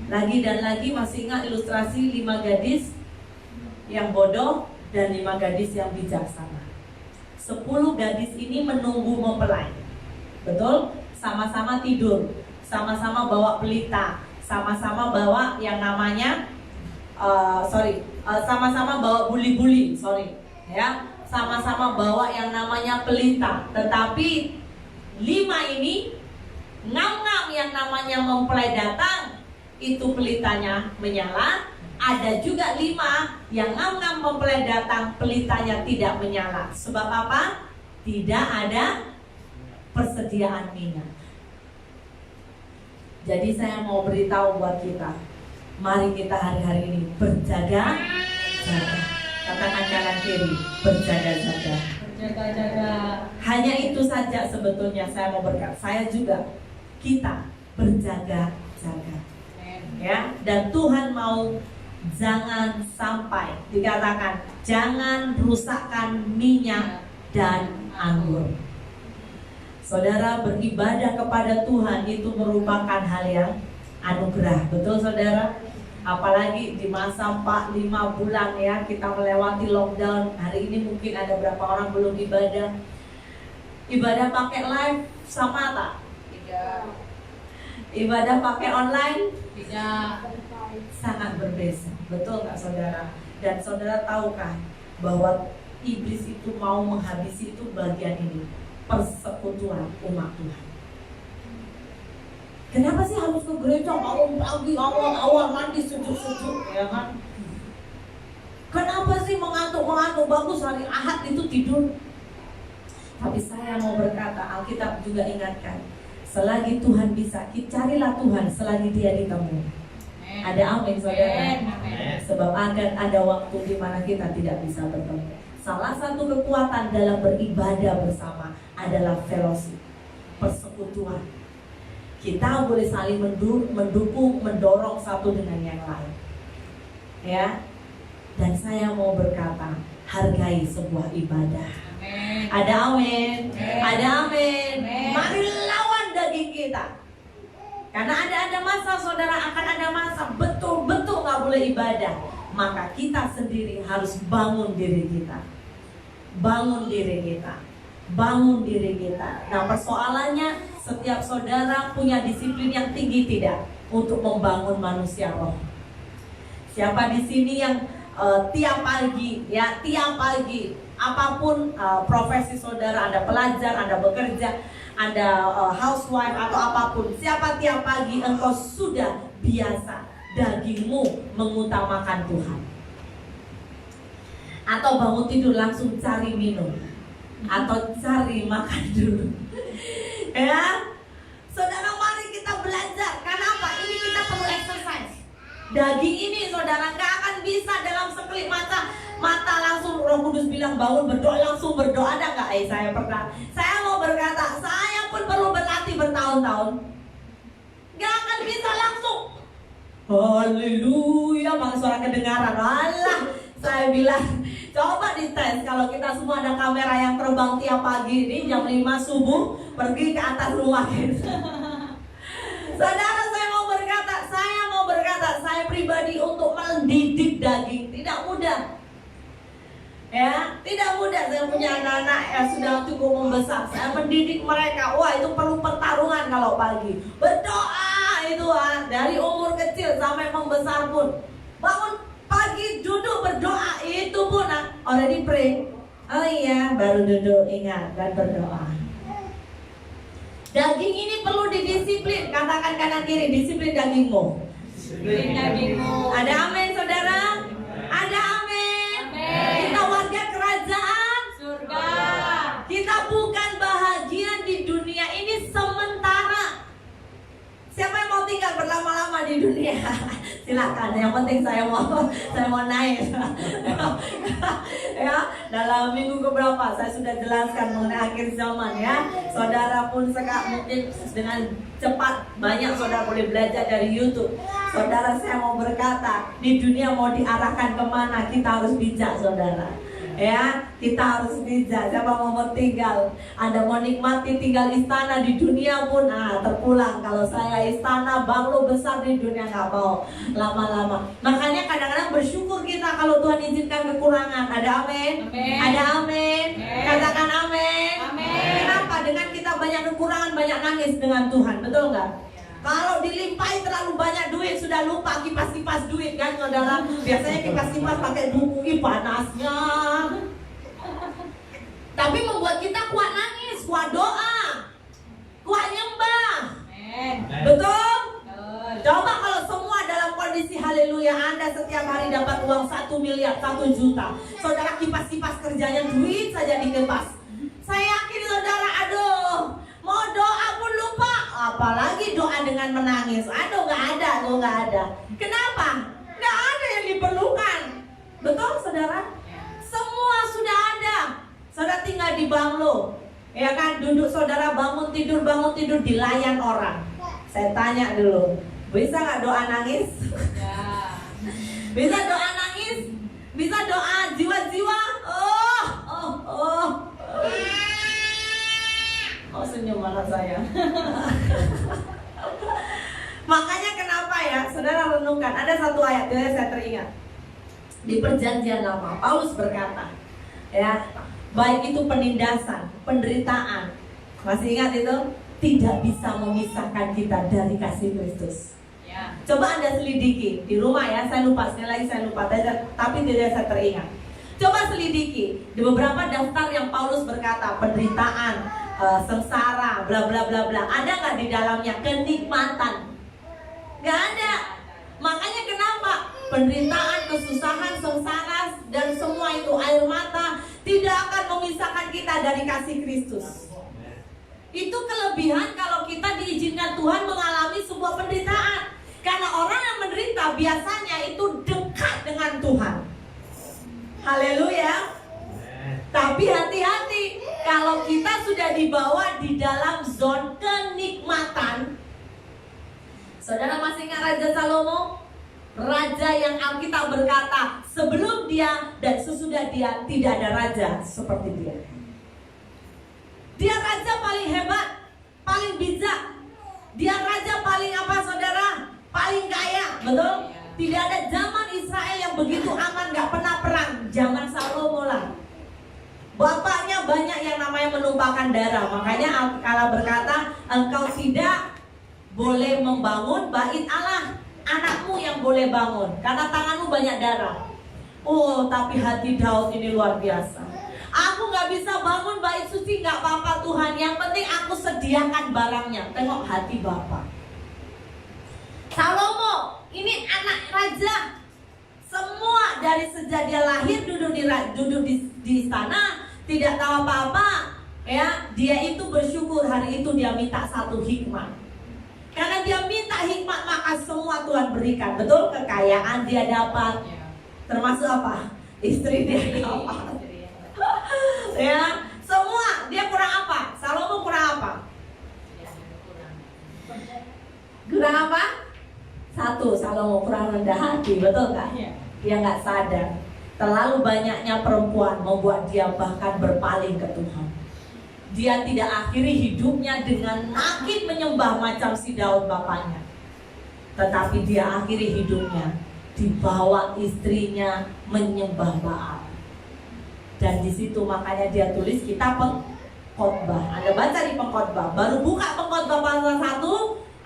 Lagi dan lagi masih ingat ilustrasi 5 gadis yang bodoh dan 5 gadis yang bijaksana. 10 gadis ini menunggu mempelai. Betul? Sama-sama tidur, sama-sama bawa pelita, sama-sama bawa yang namanya sama-sama bawa buli-buli, ya, sama-sama bawa yang namanya pelita. Tetapi 5 ini ngam-ngam yang namanya mempelai datang, itu pelitanya menyala. Ada juga 5 yang ngam-ngam mempelai datang, pelitanya tidak menyala. Sebab apa? Tidak ada persediaan minyak. Jadi saya mau beritahu buat kita, mari kita hari-hari ini berjaga-jaga. Katakan kanan kiri, berjaga-jaga. Berjaga-jaga. Hanya itu saja sebetulnya saya mau berkata. Saya juga, kita berjaga-jaga. Ya, dan Tuhan mau jangan sampai dikatakan jangan rusakkan minyak dan anggur. Saudara, beribadah kepada Tuhan itu merupakan hal yang anugerah. Betul saudara? Apalagi di masa 4-5 bulan ya, kita melewati lockdown. Hari ini mungkin ada berapa orang belum ibadah. Ibadah pakai live sama tak? Tidak. Ibadah pakai online? Tidak. Sangat berbeda. Betul nggak saudara? Dan saudara tahukah bahwa iblis itu mau menghabisi itu bagian ini, persekutuan umat Tuhan. Kenapa sih harus ke gereja bangun pagi awal mandi sejuk-sejuk, ya kan? Kenapa sih mengantuk bagus hari Ahad itu tidur? Tapi saya mau berkata, Alkitab juga ingatkan, selagi Tuhan bisa, carilah Tuhan selagi Dia ditemui. Ada amin saudara. Sebab akan ada waktu di mana kita tidak bisa bertemu. Salah satu kekuatan dalam beribadah bersama adalah fellowship, persekutuan. Kita boleh saling mendukung, mendorong satu dengan yang lain. Ya. Dan saya mau berkata, hargai sebuah ibadah. Amin. Ada amin. Amin. Ada amin. Amin. Mari lawan daging kita. Karena ada masa saudara, akan ada masa betul-betul gak boleh ibadah. Maka kita sendiri harus bangun diri kita. Bangun diri kita. Bangun diri kita. Nah persoalannya, setiap saudara punya disiplin yang tinggi tidak untuk membangun manusia roh. Siapa di sini yang tiap pagi apapun profesi saudara, ada pelajar, ada bekerja, ada housewife atau apapun, siapa tiap pagi engkau sudah biasa dagingmu mengutamakan Tuhan, atau bangun tidur langsung cari minum atau cari makan dulu. Ya, saudara, mari kita belajar. Karena apa? Ini kita perlu exercise. Daging ini saudara gak akan bisa dalam sekelip mata langsung Roh Kudus bilang bangun berdoa, langsung berdoa. Ada gak? Saya pernah. Saya mau tahun, gak akan bisa langsung haleluya malah suara kedengaran. Alah, saya bilang coba dites kalau kita semua ada kamera yang terbang tiap pagi ini jam 5 subuh pergi ke atas rumah kita. Saudara, saya mau berkata, saya pribadi untuk mendidik daging tidak mudah. Ya, tidak mudah. Saya punya anak-anak yang sudah cukup membesar. Saya mendidik mereka. Wah, itu perlu pertarungan kalau pagi. Berdoa itu dari umur kecil sampai membesar pun. Bangun pagi duduk berdoa itu pun already pray. Oh iya, baru duduk ingat dan berdoa. Daging ini perlu didisiplin. Katakan kanan kiri, disiplin dagingmu. Disiplin dagingmu. Ada amin, saudara? Ada amin. Kita warga kerajaan Surga. Kita bukan bahagia di dunia ini sementara. Siapa yang mau tinggal berlama-lama di dunia? Silakan. Yang penting saya mau naik. Ya, dalam minggu keberapa saya sudah jelaskan mengenai akhir zaman ya. Saudara pun mungkin dengan cepat banyak saudara boleh belajar dari YouTube. Saudara, saya mau berkata, di dunia mau diarahkan kemana, kita harus bijak, saudara. Ya, kita harus bijak. Siapa mau tinggal, Anda mau nikmati tinggal istana di dunia pun terpulang. Kalau saya istana banglo besar di dunia nggak mau lama-lama. Makanya kadang-kadang bersyukur kita kalau Tuhan izinkan kekurangan. Ada amin? Amin. Ada amin? Amin. Katakan amin. Amin. Kenapa? Dengan kita banyak kekurangan, banyak nangis dengan Tuhan. Betul nggak? Kalau dilimpahi terlalu banyak duit, sudah lupa kipas-kipas duit kan, saudara. Biasanya kipas-kipas pakai buku, panasnya. Tapi membuat kita kuat nangis, kuat doa, kuat nyembah. Betul? Coba kalau semua dalam kondisi haleluya, Anda setiap hari dapat uang 1 miliar, 1 juta. Saudara, kipas-kipas kerjanya duit saja dikepas. Saya yakin saudara, aduh, mau doa pun lupa, apalagi doa dengan menangis. Aduh, nggak ada. Kenapa? Nggak ada yang diperlukan. Betul, saudara? Semua sudah ada. Saudara tinggal di banglo, ya kan? Duduk saudara bangun tidur dilayan orang. Saya tanya dulu, bisa nggak doa nangis? Ya. Bisa doa nangis? Bisa doa jiwa-jiwa? Oh, senyum malah saya. Makanya kenapa ya, saudara renungkan. Ada satu ayat yang saya teringat. Di Perjanjian Lama, Paulus berkata, ya, baik itu penindasan, penderitaan, masih ingat itu? Tidak bisa memisahkan kita dari kasih Kristus. Ya. Coba Anda selidiki di rumah ya, saya lupa, sekali lagi saya lupa, tapi tidak saya teringat. Coba selidiki di beberapa daftar yang Paulus berkata, penderitaan, sengsara, bla bla bla bla. Ada nggak di dalamnya kenikmatan? Nggak ada. Makanya kenapa penderitaan, kesusahan, sengsara dan semua itu air mata tidak akan memisahkan kita dari kasih Kristus. Itu kelebihan kalau kita diizinkan Tuhan mengalami sebuah penderitaan. Karena orang yang menderita biasanya itu dekat dengan Tuhan. Haleluya. Tapi hati-hati, kalau kita sudah dibawa di dalam zona kenikmatan. Saudara masih ingat Raja Salomo? Raja yang Alkitab berkata, sebelum dia dan sesudah dia tidak ada raja seperti dia. Dia raja paling hebat, paling bijak. Dia raja paling apa, saudara? Paling kaya, betul? Tidak ada zaman Israel yang begitu aman, gak pernah perang. Zaman Salomo lah. Bapaknya banyak yang namanya menumpahkan darah. Makanya Allah berkata, engkau tidak boleh membangun bait Allah. Anakmu yang boleh bangun, karena tanganmu banyak darah. Oh, tapi hati Daud ini luar biasa. Aku gak bisa bangun bait suci, gak apa-apa Tuhan. Yang penting aku sediakan barangnya. Tengok hati Bapa. Salomo, ini anak raja. Semua dari sejak dia lahir duduk di istana, tidak tahu apa-apa. Ya, dia itu bersyukur hari itu dia minta satu hikmat. Karena dia minta hikmat, maka semua Tuhan berikan. Betul, kekayaan dia dapat. Termasuk apa? Istri dia dapat. Ya, semua. Dia kurang apa? Salomo kurang apa? atau kurang rendah hati, betul nggak? Iya. Dia nggak sadar. Terlalu banyaknya perempuan membuat dia bahkan berpaling ke Tuhan. Dia tidak akhiri hidupnya dengan makin menyembah macam si Daud bapaknya, tetapi dia akhiri hidupnya dibawa istrinya menyembah Baal. Dan di situ makanya dia tulis kitab Pengkhotbah. Anda baca di Pengkhotbah, baru buka Pengkhotbah pasal 1,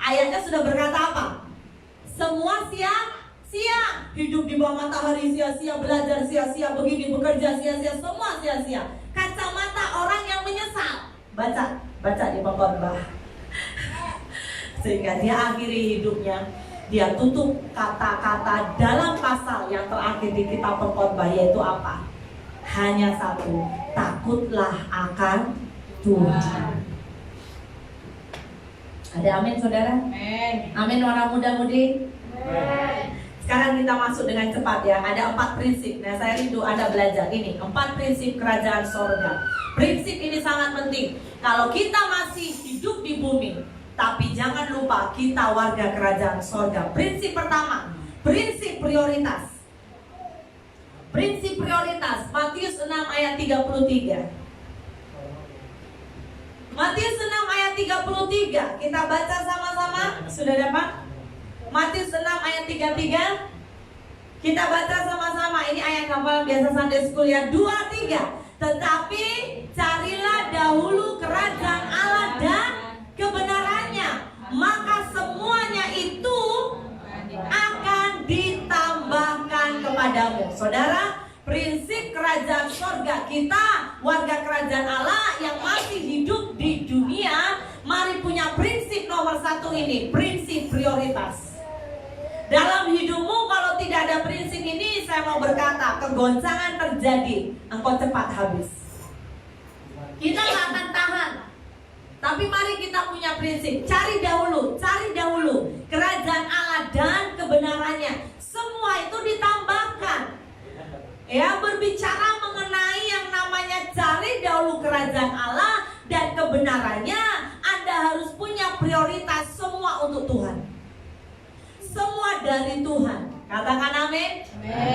ayatnya sudah berkata apa? Semua sia-sia, hidup di bawah matahari sia-sia, belajar sia-sia, begini bekerja sia-sia, semua sia-sia. Kacamata orang yang menyesal. Baca di Pengkhotbah. Sehingga dia akhiri hidupnya, dia tutup kata-kata dalam pasal yang terakhir di kitab Pengkhotbah, yaitu apa? Hanya satu, takutlah akan Tuhan. Ada amin saudara? Amin. Amin orang muda-mudi. Sekarang kita masuk dengan cepat ya. Ada 4 prinsip. Nah saya rindu Anda belajar ini 4 prinsip kerajaan sorga. Prinsip ini sangat penting. Kalau kita masih hidup di bumi, tapi jangan lupa kita warga kerajaan sorga. Prinsip pertama, prinsip prioritas. Prinsip prioritas, Matius 6 ayat 33. Matius 6 ayat 33. Kita baca sama-sama. Sudah dapat? Matius 6 ayat 33. Kita baca sama-sama. Ini ayat hafal biasa Sunday School ya. 2, 3. Tetapi carilah dahulu kerajaan Allah dan kebenarannya, maka semuanya itu akan ditambahkan kepadamu. Saudara, prinsip kerajaan sorga kita, warga kerajaan Allah yang masih hidup di dunia, mari punya prinsip nomor 1 ini, prinsip prioritas. Dalam hidupmu kalau tidak ada prinsip ini, saya mau berkata, kegoncangan terjadi, engkau cepat habis. Kita gak akan tahan. Tapi mari kita punya prinsip, cari dahulu kerajaan Allah dan kebenarannya. Semua itu ditambahkan. Ya, berbicara mengenai yang namanya cari dahulu kerajaan Allah dan kebenarannya, Anda harus punya prioritas semua untuk Tuhan. Semua dari Tuhan. Katakan amin.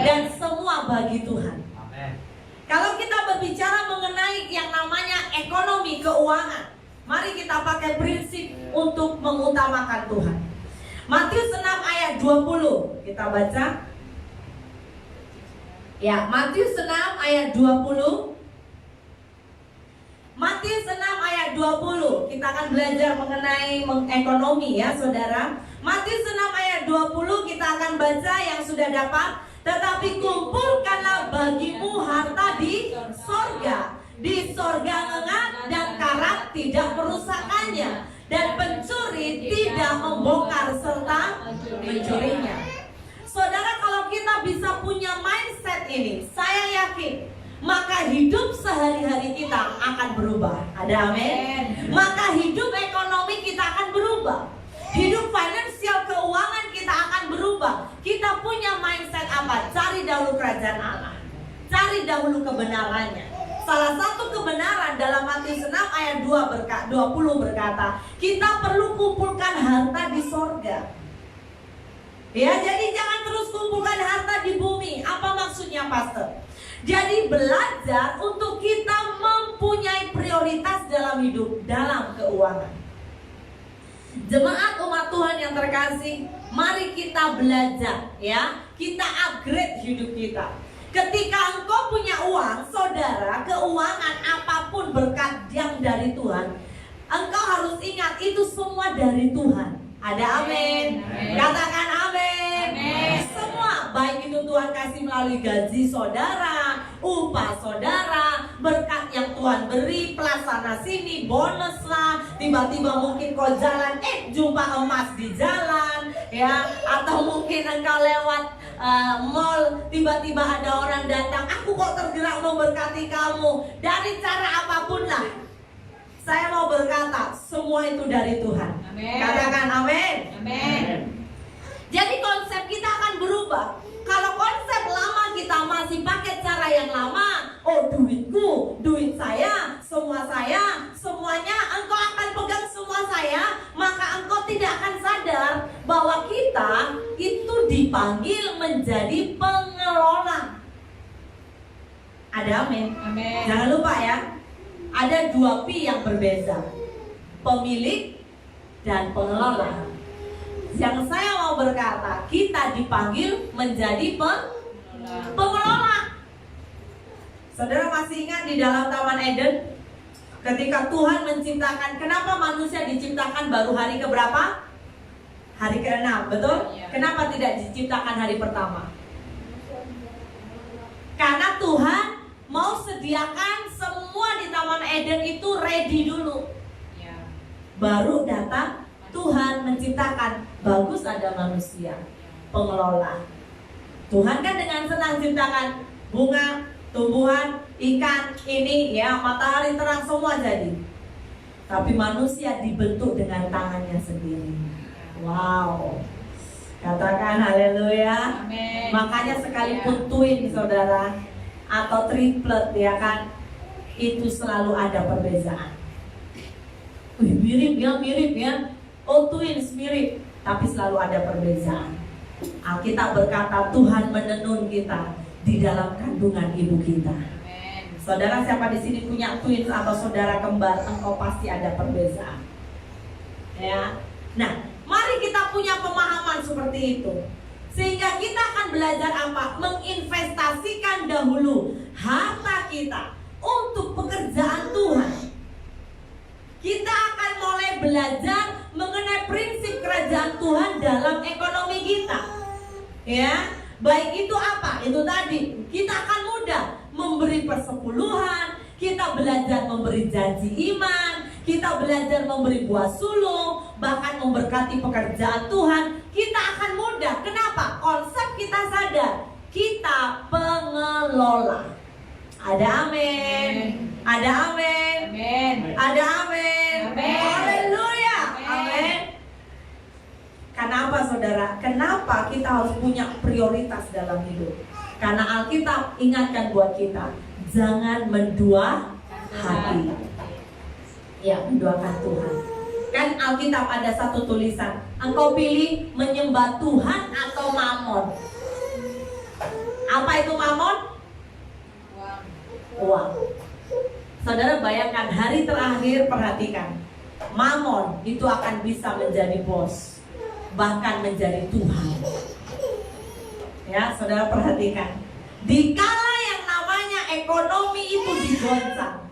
Dan semua bagi Tuhan. Amin. Kalau kita berbicara mengenai yang namanya ekonomi, keuangan, mari kita pakai prinsip untuk mengutamakan Tuhan. Matius 6 ayat 20. Kita baca. Ya, Matius 6 ayat 20. Matius 6 ayat 20. Kita akan belajar mengenai ekonomi ya saudara. Matius 6 ayat 20 kita akan baca yang sudah dapat. Tetapi kumpulkanlah bagimu harta di sorga. Di sorga ngengat dan karat tidak merusakannya, dan pencuri tidak membongkar serta mencurinya. Saudara, kalau kita bisa punya mindset ini, saya yakin maka hidup sehari-hari kita akan berubah. Ada amin? Maka hidup ekonomi kita akan berubah. Hidup finansial keuangan kita akan berubah. Kita punya mindset apa? Cari dahulu kerajaan Allah. Cari dahulu kebenarannya. Salah satu kebenaran dalam Matius 6 ayat 20 berkata, kita perlu kumpulkan harta di sorga. Ya, jadi jangan terus kumpulkan harta di bumi. Apa maksudnya, Pastor? Jadi belajar untuk kita mempunyai prioritas dalam hidup, dalam keuangan. Jemaat umat Tuhan yang terkasih, mari kita belajar ya. Kita upgrade hidup kita. Ketika engkau punya uang, saudara, keuangan apapun berkat yang dari Tuhan, engkau harus ingat itu semua dari Tuhan. Ada amin? Katakan amin. Semua, baik itu Tuhan kasih melalui gaji saudara, upah saudara, berkat yang Tuhan beri, pelaksana sini, bonus lah, tiba-tiba mungkin kau jalan, jumpa emas di jalan, ya, atau mungkin engkau lewat mall, tiba-tiba ada orang datang, aku kok tergerak memberkati kamu, dari cara apapun lah. Saya mau berkata, semua itu dari Tuhan. Amin. Katakan amin. Amin. Jadi konsep kita akan berubah. Kalau konsep lama kita masih pakai cara yang lama, oh duitku, duit saya, semuanya engkau akan pegang semua saya, maka engkau tidak akan sadar bahwa kita itu di dipanggil menjadi pengelola. Ada amin? Amin. Jangan lupa ya, ada 2 P yang berbeza, pemilik dan pengelola. Yang saya mau berkata, kita dipanggil menjadi pengelola. Saudara masih ingat di dalam Taman Eden, ketika Tuhan menciptakan, kenapa manusia diciptakan baru hari keberapa? Hari ke-6, betul? Iya. Kenapa tidak diciptakan hari pertama? Karena Tuhan mau sediakan semua di Taman Eden itu ready dulu. Ya. Baru datang Tuhan menciptakan, bagus ada manusia, pengelola. Tuhan kan dengan senang ciptakan bunga, tumbuhan, ikan, ini ya, matahari terang semua jadi. Tapi manusia dibentuk dengan tangannya sendiri. Wow. Katakan haleluya. Amin. Makanya sekalipun twin saudara atau triplet ya kan, itu selalu ada perbedaan. Wih, mirip ya. Oh, twins mirip, tapi selalu ada perbedaan. Alkitab berkata Tuhan menenun kita di dalam kandungan ibu kita. Amin. Saudara siapa di sini punya twins atau saudara kembar, engkau pasti ada perbedaan. Ya. Nah, mari kita punya pemahaman seperti itu. Sehingga kita akan belajar apa? Menginvestasikan dahulu harta kita untuk pekerjaan Tuhan. Kita akan mulai belajar mengenai prinsip kerajaan Tuhan dalam ekonomi kita. Ya, baik itu apa? Itu tadi, kita akan mudah memberi persepuluhan, kita belajar memberi janji iman, kita belajar memberi buah sulung, bahkan memberkati pekerjaan Tuhan. Kita akan mudah. Kenapa? Konsep kita sadar, kita pengelola. Ada amin. Ada amin. Amin. Ada amin. Amin. Haleluya. Amin. Amin. Kenapa saudara? Kenapa kita harus punya prioritas dalam hidup? Karena Alkitab ingatkan buat kita, jangan mendua hati. Ya, menduakan Tuhan. Kan Alkitab ada satu tulisan, engkau pilih menyembah Tuhan atau mamon. Apa itu mamon? Uang. Uang. Saudara bayangkan hari terakhir, perhatikan, mamon itu akan bisa menjadi bos, bahkan menjadi Tuhan. Ya, saudara perhatikan, dikala yang namanya ekonomi itu digoncang,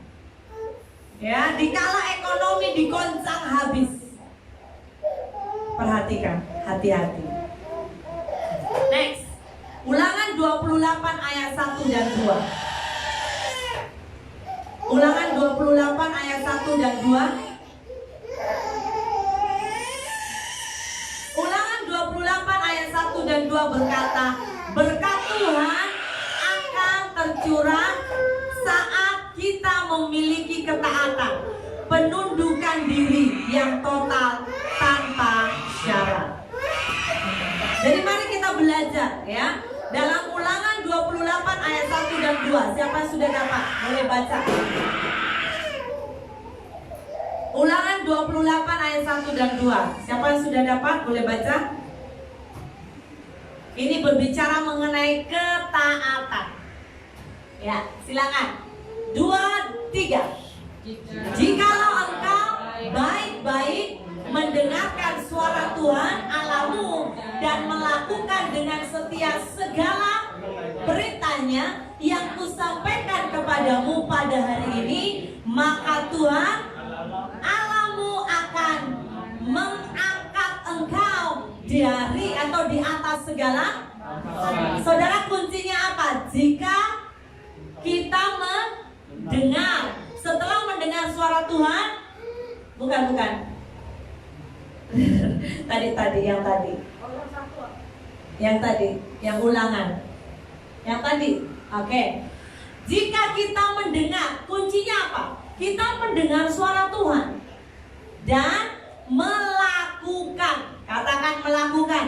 ya, dikala ekonomi digoncang habis, perhatikan, hati-hati. Next, Ulangan 28 ayat 1 dan 2. Ulangan 28 ayat 1 dan 2. Ulangan 28 ayat 1 dan 2 berkata, berkat Tuhan akan tercurah saat kita memiliki ketaatan, penundukan diri yang total tanpa syarat. Jadi mari kita belajar ya. Dalam Ulangan 28 ayat 1 dan 2. Siapa yang sudah dapat? Boleh baca. Ulangan 28 ayat 1 dan 2. Siapa yang sudah dapat? Boleh baca. Ini berbicara mengenai ketaatan. Ya, silakan. 2, 3. Jikalau engkau baik-baik mendengarkan suara Tuhan Allahmu dan melakukan dengan setia segala perintahnya yang kusampaikan kepadamu pada hari ini, maka Tuhan Allahmu akan mengangkat engkau dari atau di atas segala. Saudara, kuncinya apa? Jika kita mendengar, setelah mendengar suara Tuhan, bukan yang tadi, yang Ulangan, yang tadi, oke. Jika kita mendengar, kuncinya apa? Kita mendengar suara Tuhan dan melakukan. Katakan melakukan.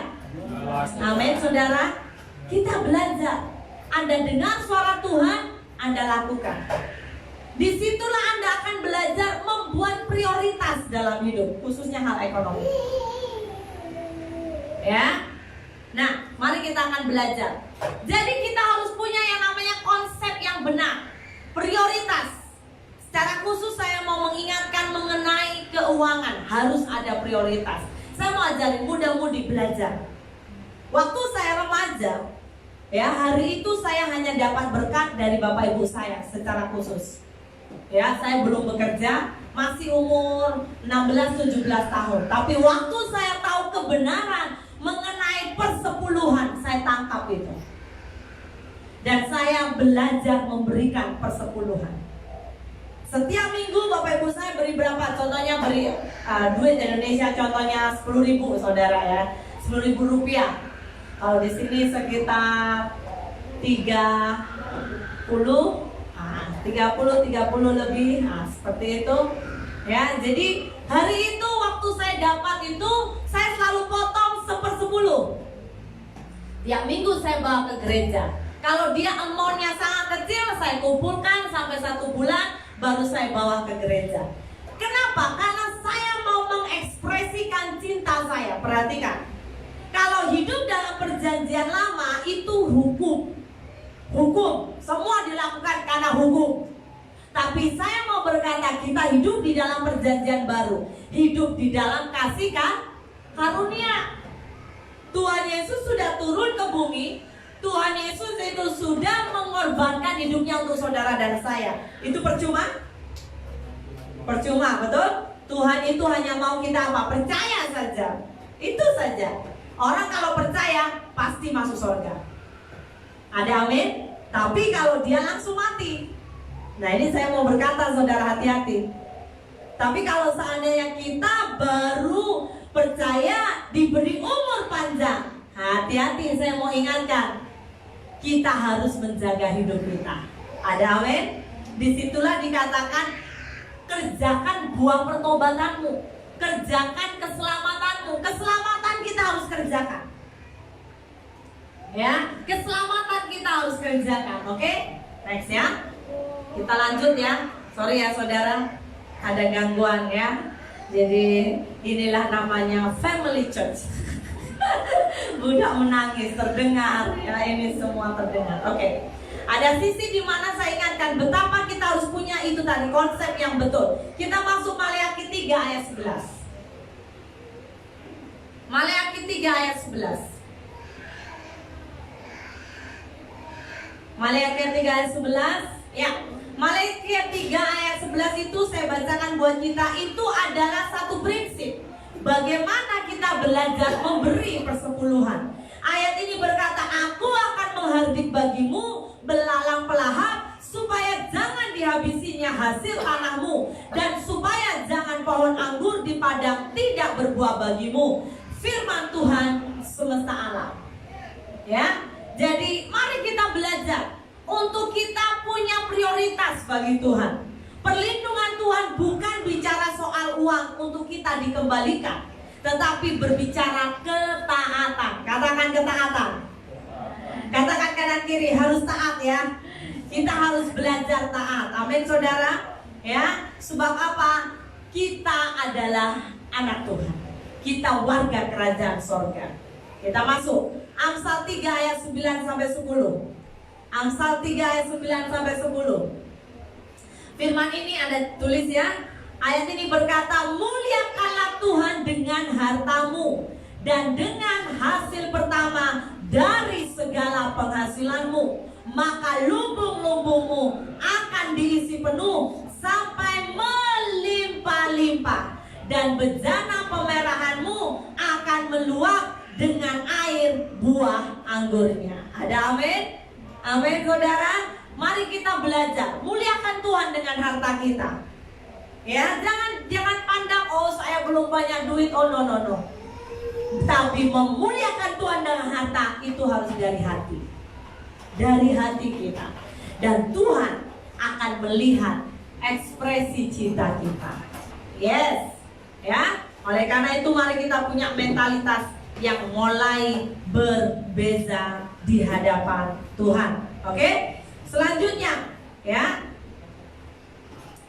Amin, saudara. Kita belajar. Anda dengar suara Tuhan, Anda lakukan. Disitulah Anda akan belajar membuat prioritas dalam hidup, khususnya hal ekonomi. Ya. Nah, mari kita akan belajar. Jadi kita harus punya yang namanya konsep yang benar, prioritas. Secara khusus saya mau mengingatkan mengenai keuangan, harus ada prioritas. Saya mau ajarin muda-mudi belajar. Waktu saya remaja, ya, hari itu saya hanya dapat berkat dari Bapak Ibu saya secara khusus. Ya, saya belum bekerja, masih umur 16-17 tahun. Tapi waktu saya tahu kebenaran mengenai persepuluhan, saya tangkap itu. Dan saya belajar memberikan persepuluhan. Setiap minggu Bapak Ibu saya beri berapa? Contohnya beri duit Indonesia, contohnya 10.000 saudara ya, 10.000 rupiah. Kalau di sini sekitar 30 lebih, seperti itu. Ya, jadi hari itu waktu saya dapat itu, saya selalu potong 1/10. Tiap minggu saya bawa ke gereja. Kalau dia amountnya sangat kecil, saya kumpulkan sampai 1 bulan, baru saya bawa ke gereja. Kenapa? Karena saya mau mengekspresikan cinta saya. Perhatikan, kalau hidup dalam perjanjian lama itu hukum, semua dilakukan karena hukum. Tapi saya mau berkata, kita hidup di dalam perjanjian baru, hidup di dalam kasih karunia. Tuhan Yesus sudah turun ke bumi. Tuhan Yesus itu sudah mengorbankan hidupnya untuk saudara dan saya. Itu percuma? Percuma, betul? Tuhan itu hanya mau kita apa? Percaya saja. Itu saja. Orang kalau percaya pasti masuk surga. Ada amin? Tapi kalau dia langsung mati. Nah, ini saya mau berkata saudara, hati-hati. Tapi kalau seandainya kita baru percaya diberi umur panjang, hati-hati, saya mau ingatkan, kita harus menjaga hidup kita. Ada amin? Disitulah dikatakan, kerjakan buah pertobatanmu, kerjakan keselamatanmu. Keselamatan kita harus kerjakan. Ya, keselamatan kita harus kerjakan. Oke? Next ya. Kita lanjut ya. Sorry ya saudara, ada gangguan ya. Jadi inilah namanya family church. Budak menangis terdengar ya, ini semua terdengar. Oke. Ada sisi di mana saya ingatkan betapa kita harus punya itu tadi, konsep yang betul. Kita masuk Maleakhi 3 ayat 11. Maleakhi 3 ayat 11. Maleakhi 3 ayat 11. Ya. Maleakhi 3 ayat 11 itu saya bacakan buat kita, itu adalah satu prinsip bagaimana kita belajar memberi persepuluhan. Ayat ini berkata, aku akan menghardik bagimu belalang pelahap, supaya jangan dihabisinya hasil tanahmu, dan supaya jangan pohon anggur di padang tidak berbuah bagimu. Firman Tuhan semesta alam. Ya, jadi mari kita belajar untuk kita punya prioritas bagi Tuhan. Perlindungan Tuhan bukan bicara soal uang untuk kita dikembalikan, tetapi berbicara ketaatan. Katakan ketaatan. Katakan kanan kiri, harus taat ya. Kita harus belajar taat. Amin saudara. Ya, sebab apa? Kita adalah anak Tuhan. Kita warga kerajaan sorga. Kita masuk Amsal 3 ayat 9 sampai 10. Amsal 3 ayat 9 sampai 10. Firman ini ada tulis ya. Ayat ini berkata, muliakanlah Tuhan dengan hartamu dan dengan hasil pertama dari segala penghasilanmu, maka lumbung-lumbungmu akan diisi penuh sampai melimpah-limpah, dan bejana pemerahanmu akan meluap dengan air buah anggurnya. Ada amin? Amin saudara. Mari kita belajar muliakan Tuhan dengan harta kita. Ya, jangan pandang, oh saya belum banyak duit, oh no. Tapi memuliakan Tuhan dengan harta itu harus dari hati. Dari hati kita. Dan Tuhan akan melihat ekspresi cinta kita. Yes. Ya. Oleh karena itu mari kita punya mentalitas yang mulai berbeza di hadapan Tuhan. Oke? Selanjutnya, ya.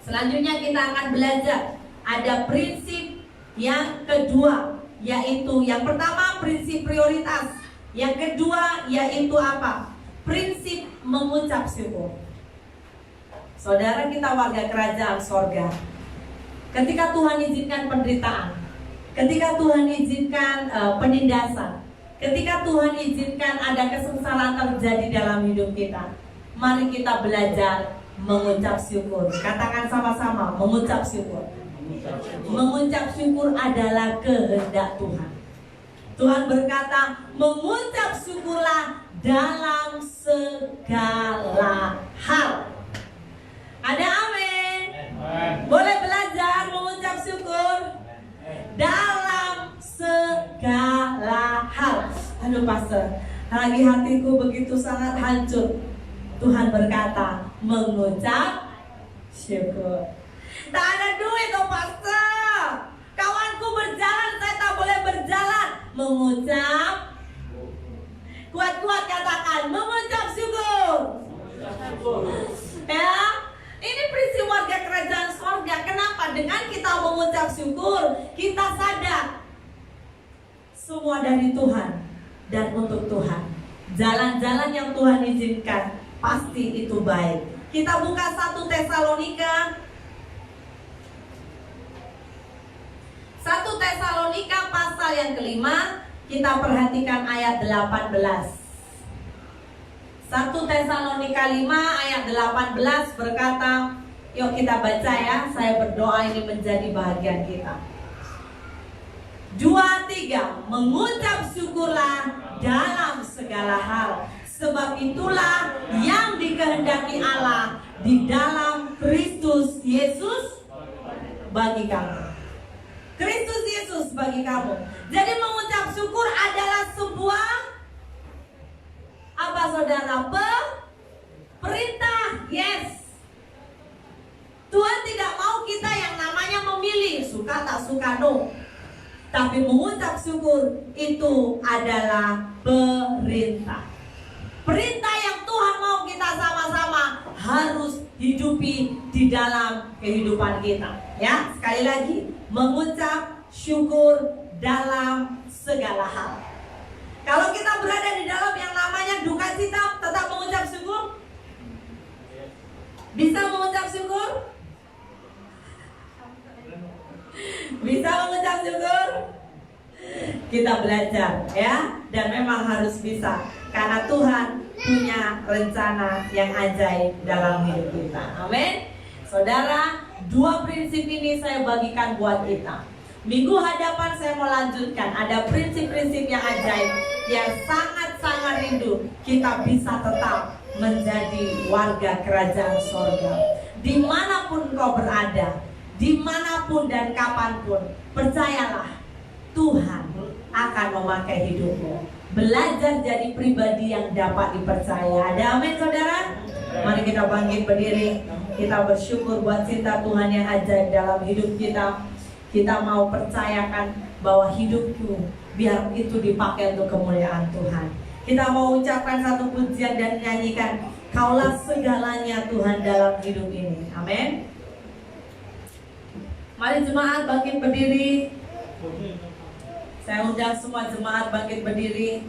Selanjutnya kita akan belajar ada prinsip yang kedua, yaitu yang pertama prinsip prioritas, Yang kedua yaitu apa? Prinsip mengucap syukur. Saudara, kita warga kerajaan sorga. Ketika Tuhan izinkan penderitaan, ketika Tuhan izinkan penindasan, ketika Tuhan izinkan ada kesengsaraan terjadi dalam hidup kita, mari kita belajar mengucap syukur. Katakan sama-sama, mengucap syukur. Mengucap syukur adalah kehendak Tuhan. Tuhan berkata, mengucap syukurlah dalam segala hal. Ada amin? Boleh belajar mengucap syukur dalam segala hal. Aduh pastor, lagi hatiku begitu sangat hancur. Tuhan berkata, mengucap syukur. Tak ada duit oh pastor, kawanku berjalan, saya tak boleh berjalan. Mengucap, kuat-kuat katakan, mengucap syukur. Ya, ini prinsip warga kerajaan sorga. Kenapa? Dengan kita mengucap syukur, kita sadar semua dari Tuhan dan untuk Tuhan. Jalan-jalan yang Tuhan izinkan pasti itu baik. Kita buka 1 Tesalonika 1 Tesalonika pasal yang kelima. Kita perhatikan ayat 18. 1 Tesalonika 5 ayat 18 berkata, yuk kita baca ya. Saya berdoa ini menjadi bahagian kita. 2, 3. Mengucap syukurlah dalam segala hal, sebab itulah yang dikehendaki Allah di dalam Kristus Yesus bagi kamu. Kristus Yesus bagi kamu. Jadi mengucap syukur adalah sebuah apa saudara? Perintah. Yes. Tuhan tidak mau kita yang namanya memilih, suka tak suka, no. Tapi mengucap syukur itu adalah perintah. Perintah yang Tuhan mau kita sama-sama harus hidupi di dalam kehidupan kita. Ya, sekali lagi, mengucap syukur dalam segala hal. Kalau kita berada di dalam yang namanya duka cita, tetap mengucap syukur? Bisa mengucap syukur? Bisa mengucap syukur? Kita belajar ya, dan memang harus bisa, karena Tuhan punya rencana yang ajaib dalam hidup kita. Amin. Saudara, 2 prinsip ini saya bagikan buat kita. Minggu hadapan saya mau lanjutkan. Ada prinsip-prinsip yang ajaib yang sangat-sangat rindu kita bisa tetap menjadi warga kerajaan sorga. Dimanapun kau berada, dimanapun dan kapanpun, percayalah Tuhan akan memakai hidupmu. Belajar jadi pribadi yang dapat dipercaya. Ada amin saudara? Mari kita bangkit berdiri. Kita bersyukur buat cinta Tuhan yang ajaib dalam hidup kita. Kita mau percayakan bahwa hidupku biar itu dipakai untuk kemuliaan Tuhan. Kita mau ucapkan satu pujian dan nyanyikan, Kaulah segalanya Tuhan dalam hidup ini. Amin. Mari jemaat bangkit berdiri. Saya undang semua jemaat bangkit berdiri.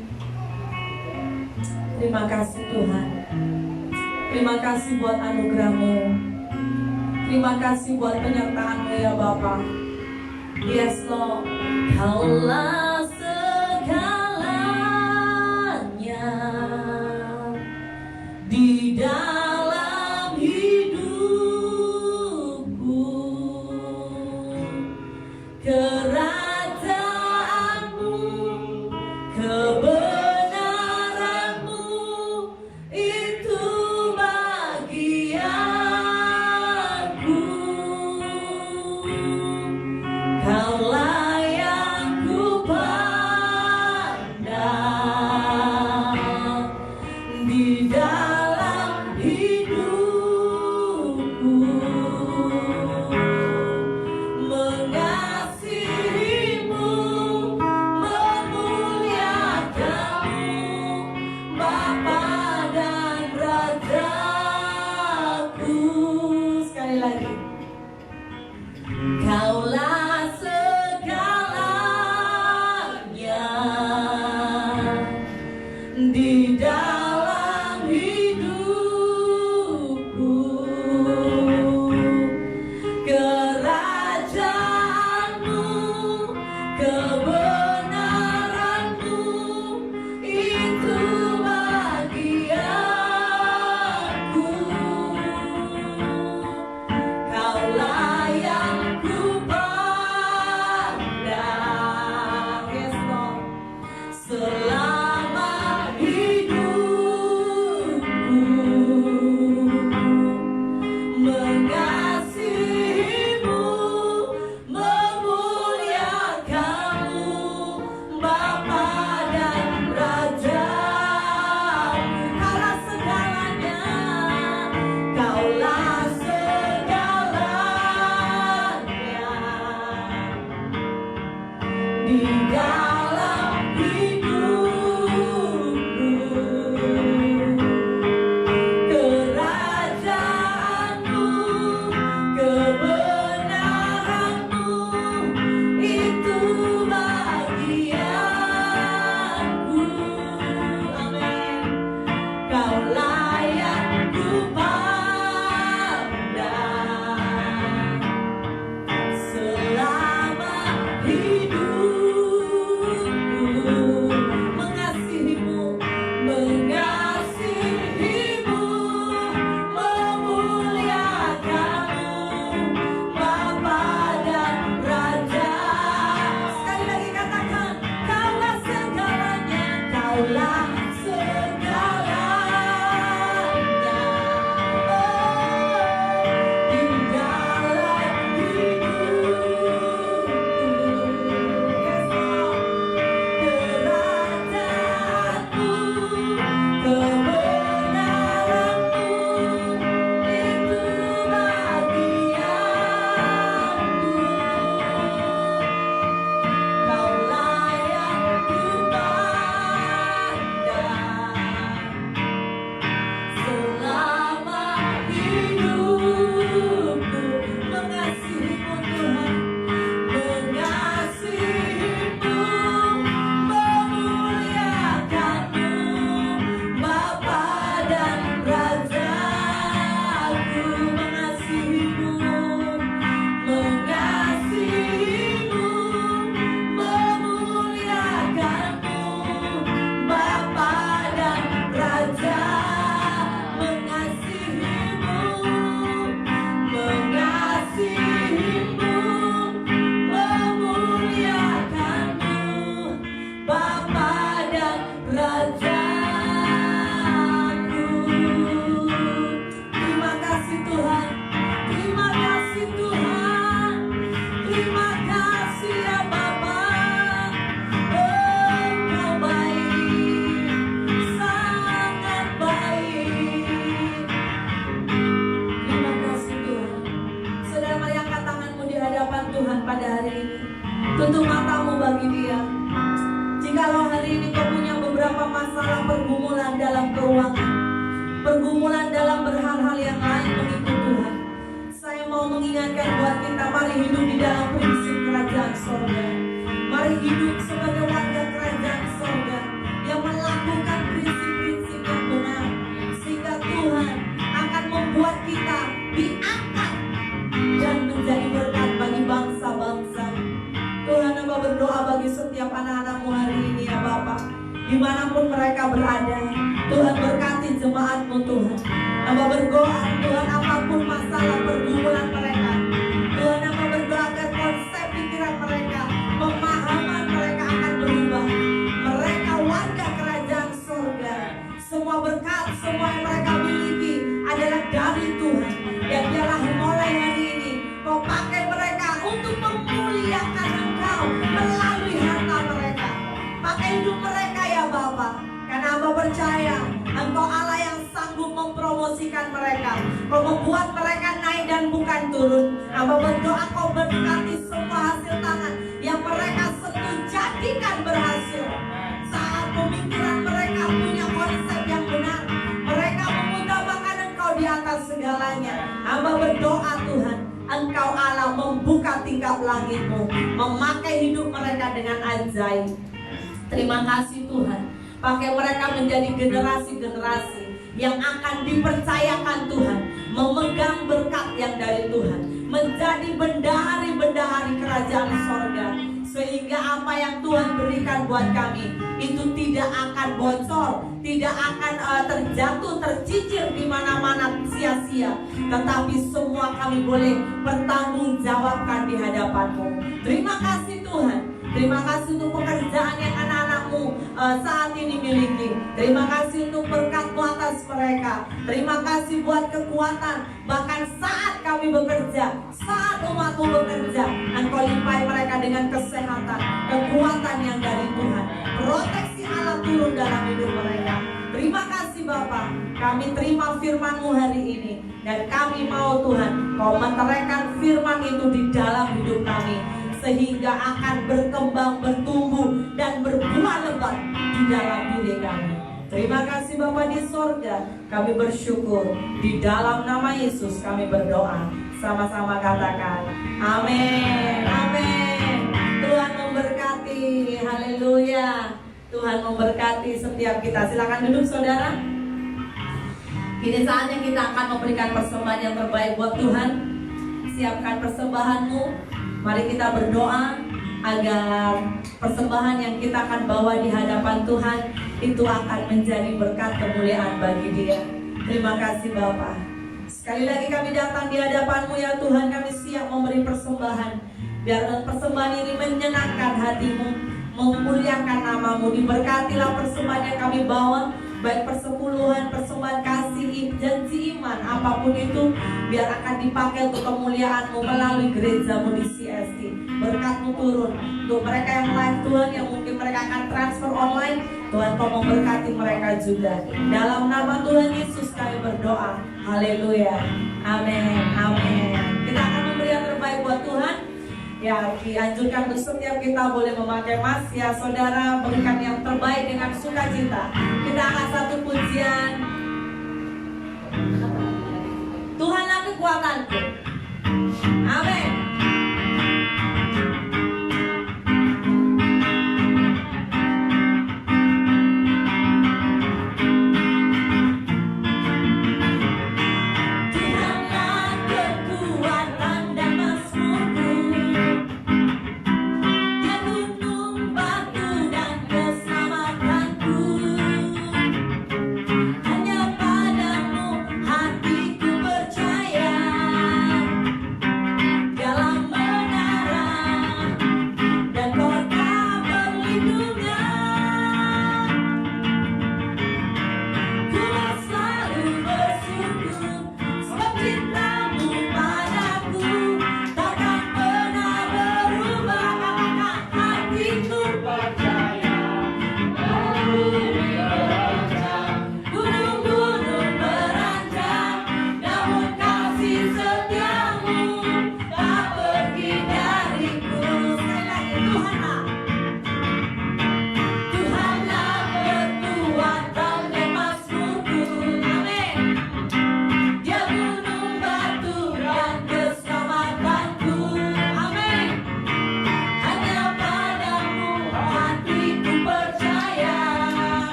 Terima kasih Tuhan. Terima kasih buat anugerah-Mu. Terima kasih buat penyertaan-Mu ya Bapa. Yes Lord. Kaulah segalanya di dalam hidupku. Kerajaan-Mu, kebenaran-Mu, itu bagianku. Kaulah yang ku pandang di dalam hidupku. Mengasihi-Mu, memuliakan-Mu, Bapa dan Rajaku. Sekali lagi. Kaulah segalanya di dalam hidupku. Kerajaanmu, kebenaranmu, itu bagianku. Amin. Kau layak ku pandang selama hidupku. Mengasihimu, mengasihimu, memuliakanmu, Bapa dan Raja. Sekali lagi katakan, Kaulah segalanya, Kaulah segalanya. Di dalam hidupku. Yes, Lord. Kerajaanmu, kebenaranmu, itu bagianku. Kau layak ku pandang selama hidupku. Mengasihimu Tuhan, mengasihimu, memuliakanmu, Bapa dan Rajaku. Mengasihimu, mengasihimu, memuliakanmu, Bapa dan Raja. Mengasihimu, mengasihimu, memuliakanmu, Bapa dan Rajaku. Terima kasih Tuhan, terima kasih Tuhan, terima kasih ya Bapa. Engkau baik, sangat baik. Terima kasih Tuhan. Saudara, mari angkat tanganmu di hadapan Tuhan pada hari ini. Tutup matamu bagi Dia. Jikalau hari ini kau punya beberapa masalah pergumulan dalam keuangan, pergumulan dalam berhal-hal yang lain mengikut Tuhan, saya mau mengingatkan buat kita, mari hidup di dalam prinsip kerajaan sorga. Mari hidup sebagai warga kerajaan sorga yang melakukan prinsip-prinsip yang benar, sehingga Tuhan akan membuat kita diangkat dan menjadi berkat bagi bangsa-bangsa. Tuhan, Hamba berdoa bagi setiap anak-anakmu hari ini ya Bapak, dimanapun mereka berada. Tuhan berkati jemaat-Mu Tuhan. Hamba berdoa Tuhan, apapun masalah pergumulan mereka, Tuhan, Hamba berdoa agar konsep pikiran mereka, pemahaman mereka akan berubah. Mereka warga kerajaan surga. Semua berkat, semua yang mereka miliki adalah dari Tuhan. Dan biarlah mulai hari ini Kau pakai mereka untuk memuliakan Engkau melalui harta mereka. Pakai hidup mereka ya Bapa. Karena Hamba percaya Engkau Allah yang sanggup mempromosikan mereka. Kau membuat mereka naik dan bukan turun. Hamba berdoa Kau berkati semua hasil tangan yang mereka sentuh, jadikan berhasil. Saat pemikiran mereka punya konsep yang benar, mereka mengutamakan Engkau di atas segalanya. Hamba berdoa Tuhan, Engkau Allah membuka tingkap langit-Mu, memakai hidup mereka dengan ajaib. Terima kasih Tuhan. Pakai mereka menjadi generasi-generasi yang akan dipercayakan Tuhan, memegang berkat yang dari Tuhan, menjadi bendahari-bendahari kerajaan sorga. Sehingga apa yang Tuhan berikan buat kami itu tidak akan bocor, tidak akan terjatuh, tercicir di mana-mana sia-sia, tetapi semua kami boleh bertanggungjawabkan di hadapan-Mu. Terima kasih Tuhan. Terima kasih untuk pekerjaan yang anak-anak-Mu saat ini miliki. Terima kasih untuk berkat-Mu atas mereka. Terima kasih buat kekuatan. Bahkan saat kami bekerja, saat umat-Mu bekerja, Engkau limpahi mereka dengan kesehatan, kekuatan yang dari Tuhan. Proteksi Allah turun dalam hidup mereka. Terima kasih Bapa. Kami terima firman-Mu hari ini. Dan kami mau Tuhan, Kau meteraikan firman itu di dalam hidup kami. sehingga akan berkembang, bertumbuh, dan berbuah lebat di dalam diri kami. Terima kasih Bapa di sorga, kami bersyukur. Di dalam nama Yesus kami berdoa. Sama-sama katakan amin, amin. Tuhan memberkati, haleluya. Tuhan memberkati setiap kita. Silakan duduk saudara. Kini saatnya kita akan memberikan persembahan yang terbaik buat Tuhan. Siapkan persembahanmu. Mari kita berdoa agar persembahan yang kita akan bawa di hadapan Tuhan itu akan menjadi berkat kemuliaan bagi Dia. Terima kasih Bapa. Sekali lagi kami datang di hadapan-Mu ya Tuhan. Kami siap memberi persembahan. Biar persembahan ini menyenangkan hati-Mu, memuliakan nama-Mu. Diberkatilah persembahan yang kami bawa, baik persepuluhan, persembahan kasih, janji iman, apapun itu, biar akan dipakai untuk kemuliaan-Mu melalui gereja-Mu di CST. Berkat-Mu turun untuk mereka yang live Tuhan, yang mungkin mereka akan transfer online. Tuhan Kau memberkati mereka juga. Dalam nama Tuhan Yesus kami berdoa. Haleluya. Amin. Amin. Kita akan memberi yang terbaik buat Tuhan. Ya, dianjurkan untuk setiap kita boleh memakai emas. Ya, saudara, berikan yang terbaik dengan sukacita. Kita akan satu pujian. Tuhanlah kekuatanku. Amin.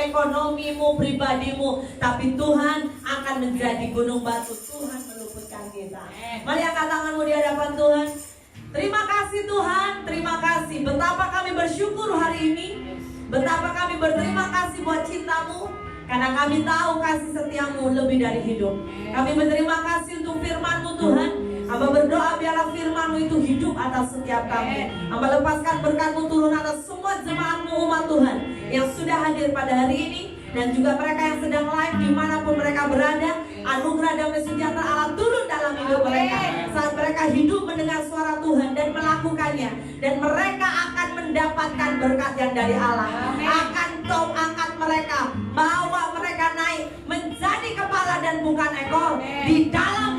Ekonomimu, pribadimu, tapi Tuhan akan menjadi gunung batu. Tuhan meluputkan kita. Mari angkat tanganmu di hadapan Tuhan. Terima kasih Tuhan, terima kasih. Betapa kami bersyukur hari ini. Betapa kami berterima kasih buat cinta-Mu. Karena kami tahu kasih setiamu lebih dari hidup. Kami berterima kasih untuk firman-Mu Tuhan. Hamba berdoa biarlah firman-Mu itu hidup atas setiap kami. Hamba lepaskan berkat-Mu turun atas semua jemaat-Mu umat Tuhan yang sudah hadir pada hari ini, dan juga mereka yang sedang live dimanapun mereka berada. Anugerah damai sejahtera Allah turun dalam hidup mereka saat mereka hidup mendengar suara Tuhan dan melakukannya, dan mereka akan mendapatkan berkat yang dari Allah. Akan Kau angkat mereka, bawa mereka naik menjadi kepala dan bukan ekor di dalam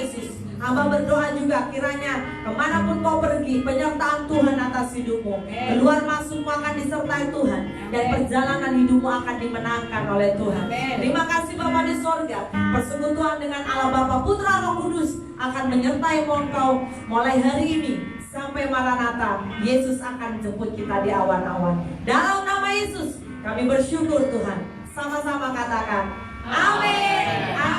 Yesus. Hamba berdoa juga kiranya kemanapun kau pergi, penyertaan Tuhan atas hidupmu. Keluar masukmu akan disertai Tuhan, dan perjalanan hidupmu akan dimenangkan oleh Tuhan. Terima kasih Bapa di sorga. Persekutuan dengan Allah Bapa, Putra, Roh Kudus akan menyertai engkau mulai hari ini sampai Maranatha. Yesus akan jemput kita di awan-awan. Dalam nama Yesus kami bersyukur Tuhan. Sama-sama katakan amin.